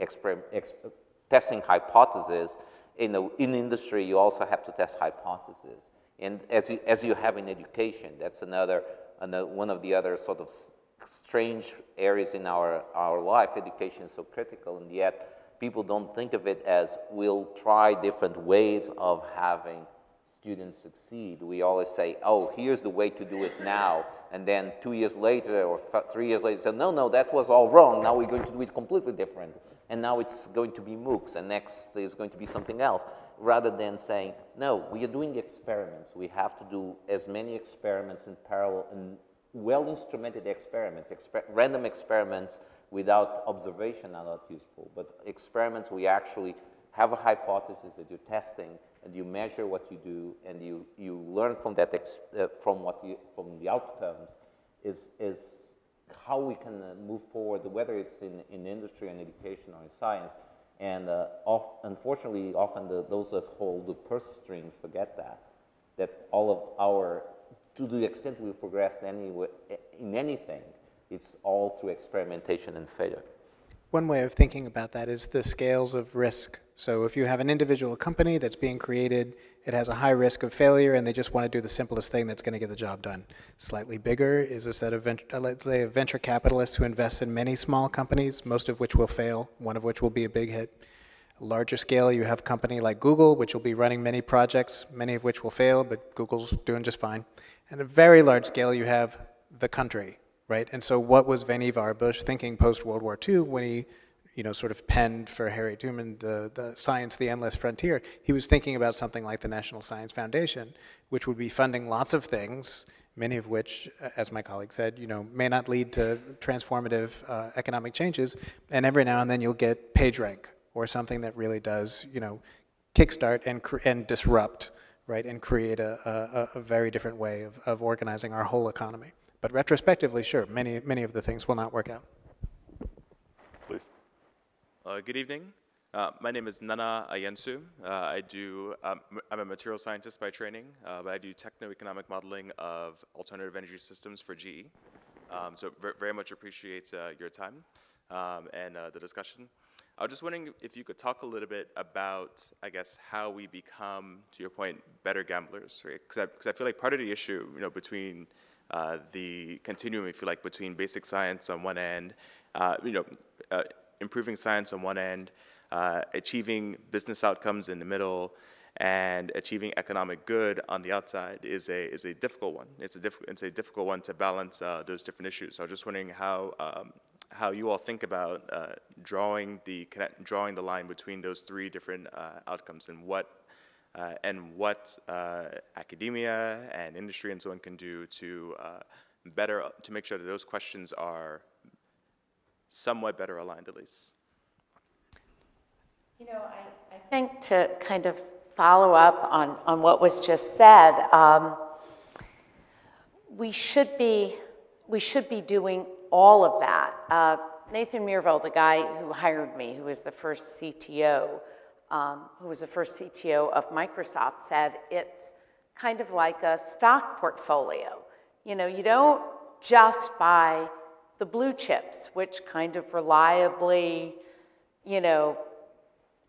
testing hypotheses. In industry, you also have to test hypotheses. And as you have in education, that's one of the other sort of strange areas in our life. Education is so critical, and yet people don't think of it as we'll try different ways of having students succeed. We always say, oh, here's the way to do it now. And then 2 years later or 3 years later, say, no, that was all wrong. Now we're going to do it completely different. And now it's going to be MOOCs, and next is going to be something else. Rather than saying, no, we are doing experiments. We have to do as many experiments in parallel and well-instrumented experiments, random experiments without observation are not useful, but experiments we actually have a hypothesis that you're testing, and you measure what you do, and you learn from that from the outcomes is how we can move forward, whether it's in industry and education or in science. And unfortunately, often those that hold the purse strings forget that all of our, to the extent we progressed in anything, it's all through experimentation and failure. One way of thinking about that is the scales of risk. So if you have an individual company that's being created, it has a high risk of failure, and they just want to do the simplest thing that's going to get the job done. Slightly bigger is a set of, let's say, of venture capitalists who invest in many small companies, most of which will fail, one of which will be a big hit. A larger scale, you have a company like Google, which will be running many projects, many of which will fail, but Google's doing just fine. And a very large scale, you have the country, right? And so what was Vannevar Bush thinking post-World War II when he sort of penned for Harry Truman the Science, the Endless Frontier? He was thinking about something like the National Science Foundation, which would be funding lots of things, many of which, as my colleague said, may not lead to transformative economic changes. And every now and then you'll get PageRank or something that really does, kickstart and disrupt, right, and create a very different way of organizing our whole economy. But retrospectively, sure, many of the things will not work out. Please. Good evening. My name is Nana Ayensu. I'm a material scientist by training, but I do techno-economic modeling of alternative energy systems for GE. So very much appreciate your time and the discussion. I was just wondering if you could talk a little bit about, I guess, how we become, to your point, better gamblers, right? Because I feel like part of the issue, between the continuum, if you like, between basic science on one end, improving science on one end, achieving business outcomes in the middle, and achieving economic good on the outside is a difficult one. It's a difficult one to balance those different issues. So I was just wondering how you all think about drawing the line between those three different outcomes, and what academia and industry and so on can do to make sure that those questions are somewhat better aligned, at least. I think to kind of follow up on what was just said, we should be doing all of that. Nathan Myhrvold, the guy who hired me, who was the first CTO, of Microsoft, said it's kind of like a stock portfolio. You don't just buy the blue chips, which kind of reliably,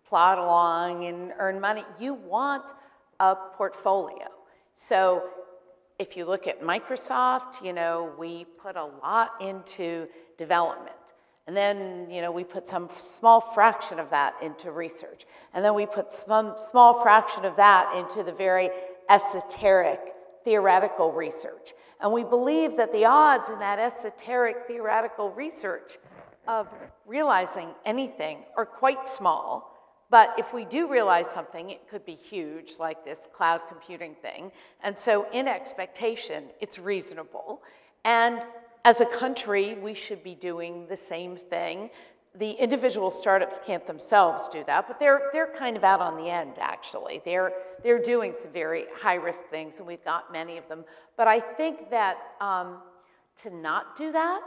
plod along and earn money. You want a portfolio. So if you look at Microsoft, we put a lot into development. And then, we put some small fraction of that into research. And then we put some small fraction of that into the very esoteric theoretical research. And we believe that the odds in that esoteric theoretical research of realizing anything are quite small. But if we do realize something, it could be huge, like this cloud computing thing. And so in expectation, it's reasonable. And as a country, we should be doing the same thing. The individual startups can't themselves do that, but they're kind of out on the end, actually. They're doing some very high-risk things, and we've got many of them. But I think that to not do that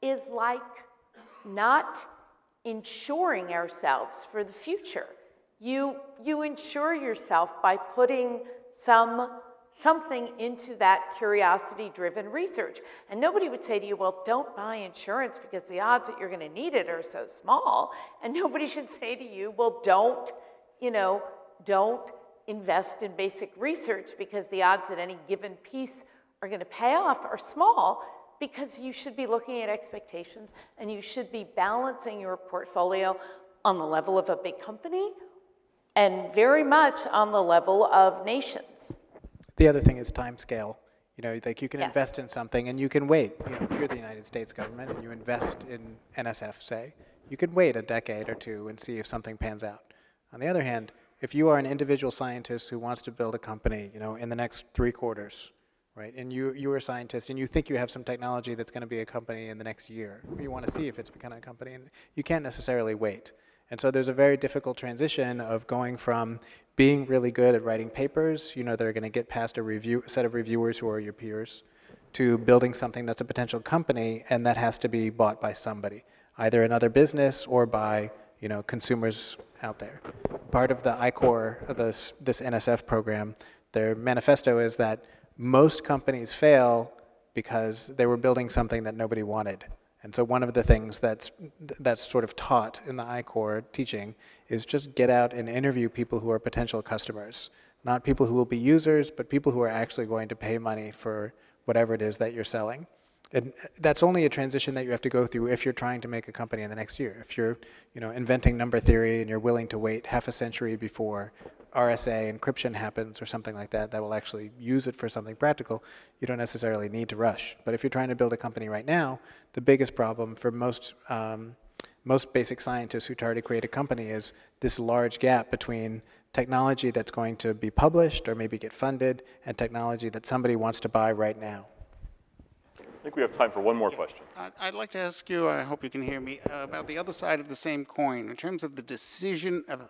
is like not insuring ourselves for the future. You insure yourself by putting something into that curiosity-driven research. And nobody would say to you, well, don't buy insurance because the odds that you're going to need it are so small. And nobody should say to you, well, don't invest in basic research because the odds that any given piece are going to pay off are small, because you should be looking at expectations and you should be balancing your portfolio on the level of a big company and very much on the level of nations. The other thing is time scale. Like you can Yes. invest in something and you can wait. If you're the United States government and you invest in NSF, say, you can wait a decade or two and see if something pans out. On the other hand, if you are an individual scientist who wants to build a company, in the next 3 quarters, right? And you're a scientist, and you think you have some technology that's going to be a company in the next year. You want to see if it's becoming a company, and you can't necessarily wait. And so there's a very difficult transition of going from being really good at writing papers, that are going to get past a set of reviewers who are your peers, to building something that's a potential company, and that has to be bought by somebody, either another business or by consumers out there. Part of the I-Corps, this NSF program, their manifesto is that most companies fail because they were building something that nobody wanted. And so one of the things that's sort of taught in the I-Corps teaching is just get out and interview people who are potential customers. Not people who will be users, but people who are actually going to pay money for whatever it is that you're selling. And that's only a transition that you have to go through if you're trying to make a company in the next year. If you're inventing number theory and you're willing to wait half a century before RSA encryption happens or something like that will actually use it for something practical, you don't necessarily need to rush. But if you're trying to build a company right now, the biggest problem for most basic scientists who try to create a company is this large gap between technology that's going to be published or maybe get funded and technology that somebody wants to buy right now. I think we have time for one more question. I'd like to ask you, I hope you can hear me, about the other side of the same coin. In terms of the decision of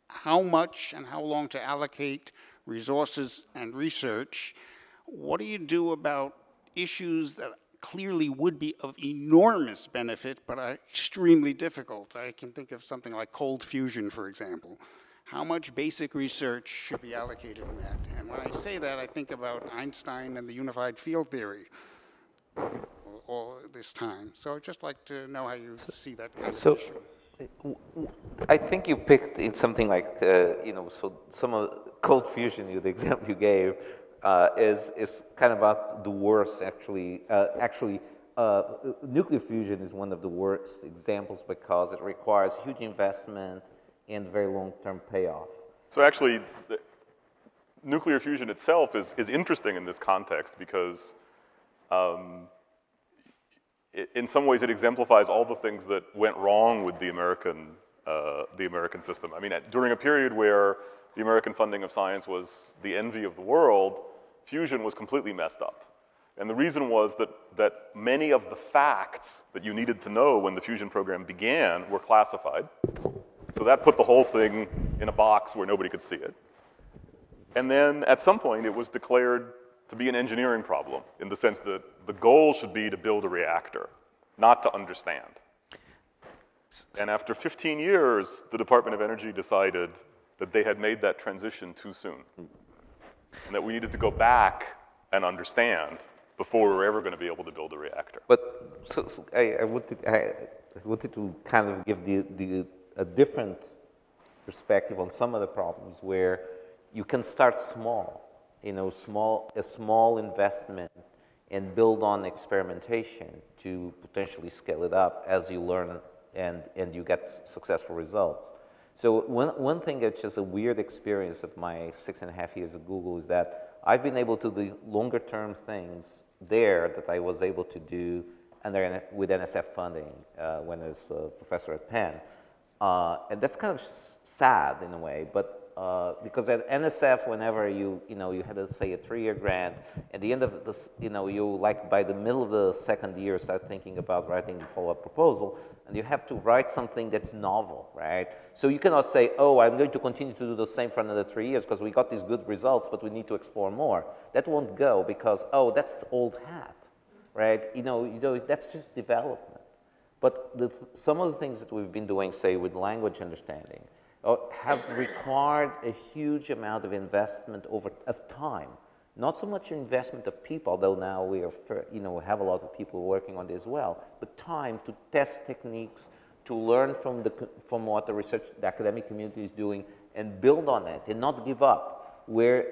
how much and how long to allocate resources and research, what do you do about issues that clearly would be of enormous benefit but are extremely difficult? I can think of something like cold fusion, for example. How much basic research should be allocated in that? And when I say that, I think about Einstein and the unified field theory. All this time. So I'd just like to know how you see that kind of issue. I think you picked in something like, so some of cold fusion, the example you gave, is kind of about the worst, actually. Nuclear fusion is one of the worst examples because it requires huge investment and very long-term payoff. So actually, nuclear fusion itself is interesting in this context because in some ways, it exemplifies all the things that went wrong with the American system. I mean, during a period where the American funding of science was the envy of the world, fusion was completely messed up. And the reason was that many of the facts that you needed to know when the fusion program began were classified. So that put the whole thing in a box where nobody could see it. And then at some point, it was declared to be an engineering problem, in the sense that the goal should be to build a reactor, not to understand. And after 15 years, the Department of Energy decided that they had made that transition too soon, and that we needed to go back and understand before we were ever going to be able to build a reactor. But I wanted to kind of give a different perspective on some of the problems where you can start small. A small investment and build on experimentation to potentially scale it up as you learn and you get successful results. So one thing that's just a weird experience of my 6.5 years at Google is that I've been able to do longer term things there that I was able to do with NSF funding when I was a professor at Penn. And that's kind of sad in a way, but because at NSF, whenever you had to say a 3-year grant, at the end of this, you by the middle of the second year start thinking about writing the follow-up proposal, and you have to write something that's novel, right? So you cannot say, oh, I'm going to continue to do the same for another 3 years because we got these good results, but we need to explore more. That won't go because, oh, that's old hat, right? That's just development. But some of the things that we've been doing, say, with language understanding, have required a huge amount of investment of time. Not so much investment of people, although now we have a lot of people working on this as well, but time to test techniques, to learn from what the academic community is doing, and build on it, and not give up. Where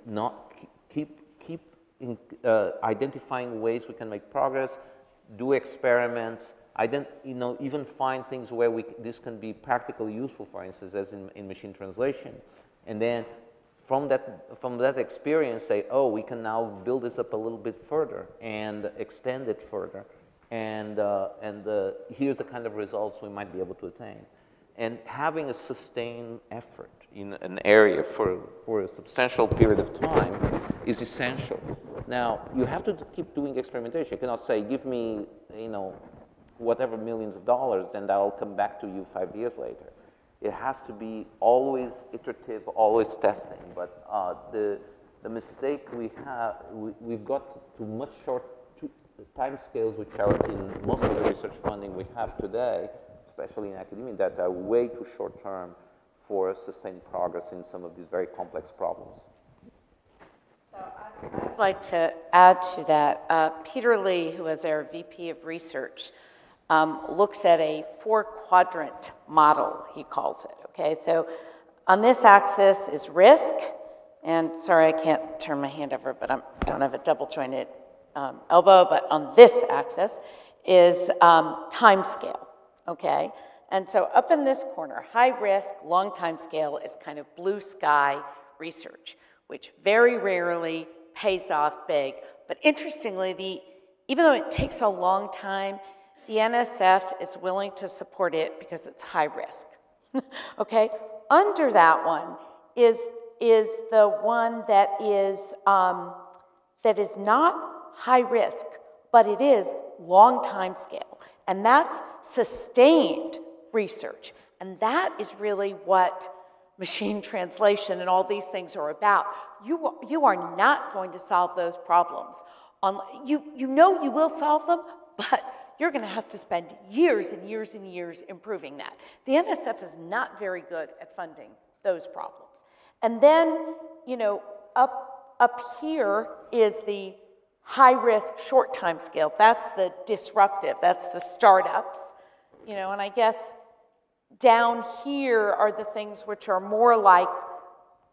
not keep identifying ways we can make progress, do experiments. Even find things where this can be practically useful, for instance, as in machine translation. And then from that experience say, oh, we can now build this up a little bit further and extend it further. And here's the kind of results we might be able to attain. And having a sustained effort in an area for a substantial period of time is essential. Now, you have to keep doing experimentation. You cannot say, give me, whatever millions of dollars, and I'll come back to you 5 years later. It has to be always iterative, always testing. But the mistake we have, we've got to much short time scales, which are in most of the research funding we have today, especially in academia, that are way too short term for sustained progress in some of these very complex problems. So I'd like to add to that. Peter Lee, who is our VP of Research, looks at a 4-quadrant model, he calls it, okay? So on this axis is risk, and sorry, I can't turn my hand over, but I don't have a double jointed elbow, but on this axis is time scale, okay? And so up in this corner, high risk, long time scale is kind of blue sky research, which very rarely pays off big. But interestingly, even though it takes a long time, the NSF is willing to support it because it's high risk, okay? Under that one is the one that is not high risk, but it is long time scale. And that's sustained research. And that is really what machine translation and all these things are about. You are not going to solve those problems. You know you will solve them, but you're going to have to spend years and years and years improving that. The NSF is not very good at funding those problems. And then, up here is the high-risk, short time scale. That's the disruptive, that's the startups, and I guess down here are the things which are more like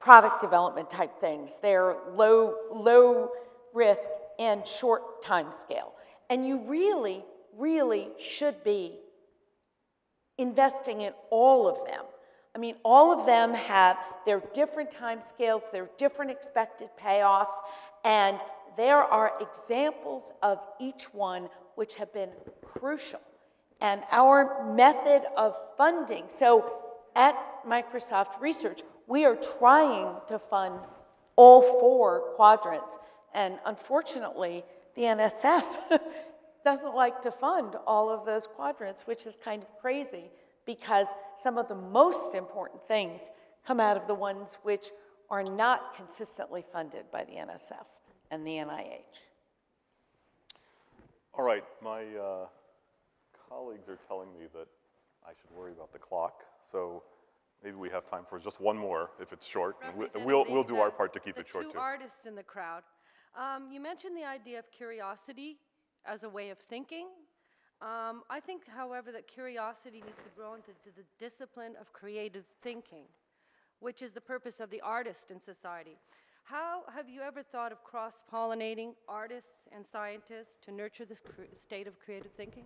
product development type things. They're low risk and short time scale. And you really, really should be investing in all of them. I mean, all of them have their different time scales, their different expected payoffs, and there are examples of each one which have been crucial. And our method of funding, so at Microsoft Research, we are trying to fund all 4 quadrants. And unfortunately, the NSF doesn't like to fund all of those quadrants, which is kind of crazy because some of the most important things come out of the ones which are not consistently funded by the NSF and the NIH. All right, my colleagues are telling me that I should worry about the clock, so maybe we have time for just one more if it's short. We'll do our part to keep it short, too. The 2 artists in the crowd. You mentioned the idea of curiosity as a way of thinking. I think, however, that curiosity needs to grow into the discipline of creative thinking, which is the purpose of the artist in society. How have you ever thought of cross-pollinating artists and scientists to nurture this state of creative thinking?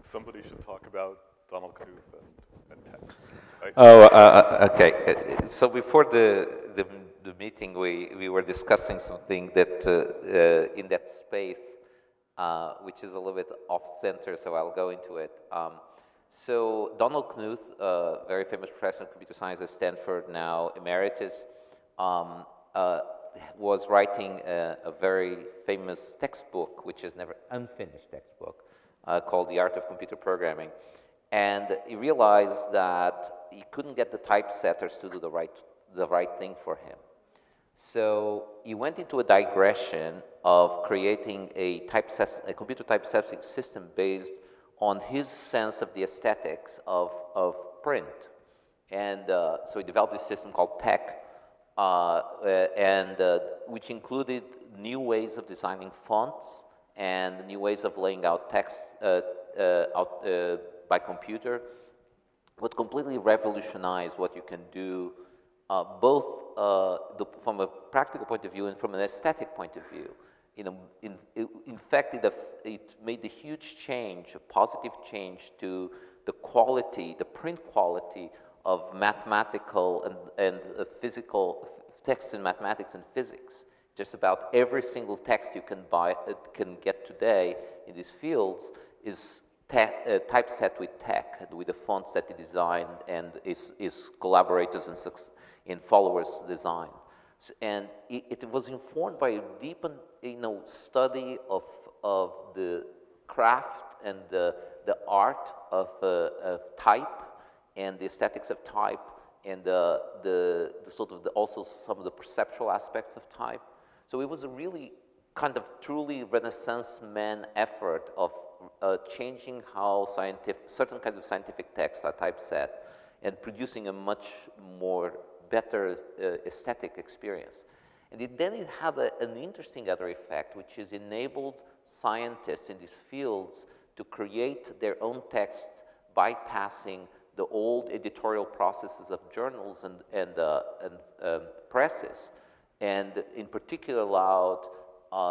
Somebody should talk about Donald Knuth and tech. Right? Okay. So before the meeting, we were discussing something that in that space, which is a little bit off-center, so I'll go into it. So Donald Knuth, very famous professor of computer science at Stanford, now emeritus, was writing a very famous textbook, which is never unfinished textbook, called The Art of Computer Programming. And he realized that he couldn't get the typesetters to do the right thing for him. So he went into a digression of creating a computer typesetting system based on his sense of the aesthetics of print. And so he developed this system called TeX, which included new ways of designing fonts and new ways of laying out text by computer, would completely revolutionize what you can do, both from a practical point of view and from an aesthetic point of view. In fact, it made a huge change, a positive change to the quality, the print quality of mathematical and physical texts in mathematics and physics. Just about every single text you can get today in these fields is typeset with tech, and with the fonts that he designed and his collaborators and followers designed. And it was informed by a deep, study of the craft and the art of type and the aesthetics of type and the sort of also some of the perceptual aspects of type. So it was a really kind of truly Renaissance man effort of changing how certain kinds of scientific texts are typeset and producing a much more better aesthetic experience. And then it had an interesting other effect, which is enabled scientists in these fields to create their own texts bypassing the old editorial processes of journals and presses, and in particular allowed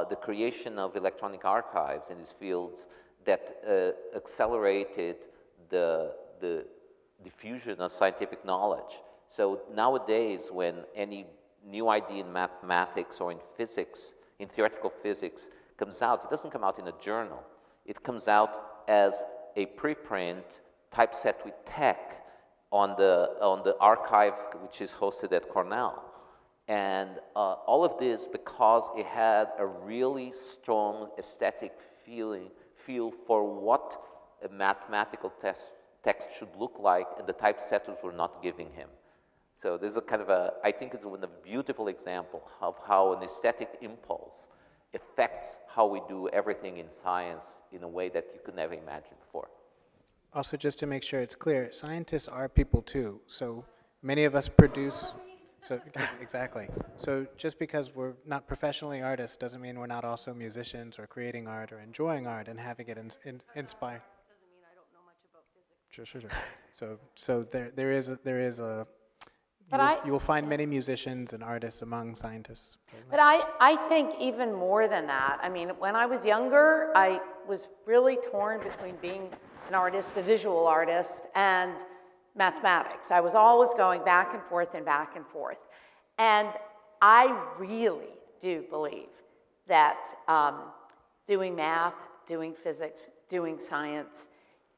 the creation of electronic archives in these fields that accelerated the diffusion of scientific knowledge. So nowadays, when any new idea in mathematics or in physics, in theoretical physics, comes out, it doesn't come out in a journal. It comes out as a preprint typeset with tech on the archive, which is hosted at Cornell. And all of this because it had a really strong aesthetic feel for what a mathematical text should look like, and the typesetters were not giving him. So there's a kind of I think it's a beautiful example of how an aesthetic impulse affects how we do everything in science in a way that you could never imagine before. Also, just to make sure it's clear, scientists are people too. So many of us produce, exactly. So just because we're not professionally artists doesn't mean we're not also musicians or creating art or enjoying art and having it inspire. Doesn't mean I don't know much about physics. Sure. So there is a you will find many musicians and artists among scientists. But I think even more than that. I mean, when I was younger, I was really torn between being an artist, a visual artist, and mathematics. I was always going back and forth and back and forth. And I really do believe that doing math, doing physics, doing science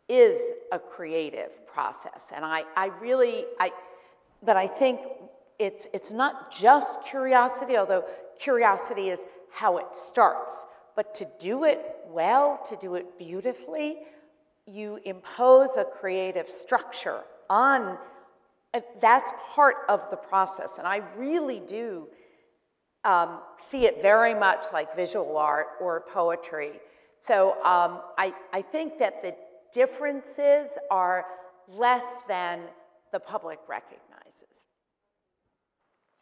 is a creative process. And but I think it's not just curiosity, although curiosity is how it starts. But to do it well, to do it beautifully, you impose a creative structure on, that's part of the process. And I really do see it very much like visual art or poetry. So I think that the differences are less than the public recognizes.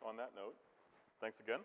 So on that note, thanks again.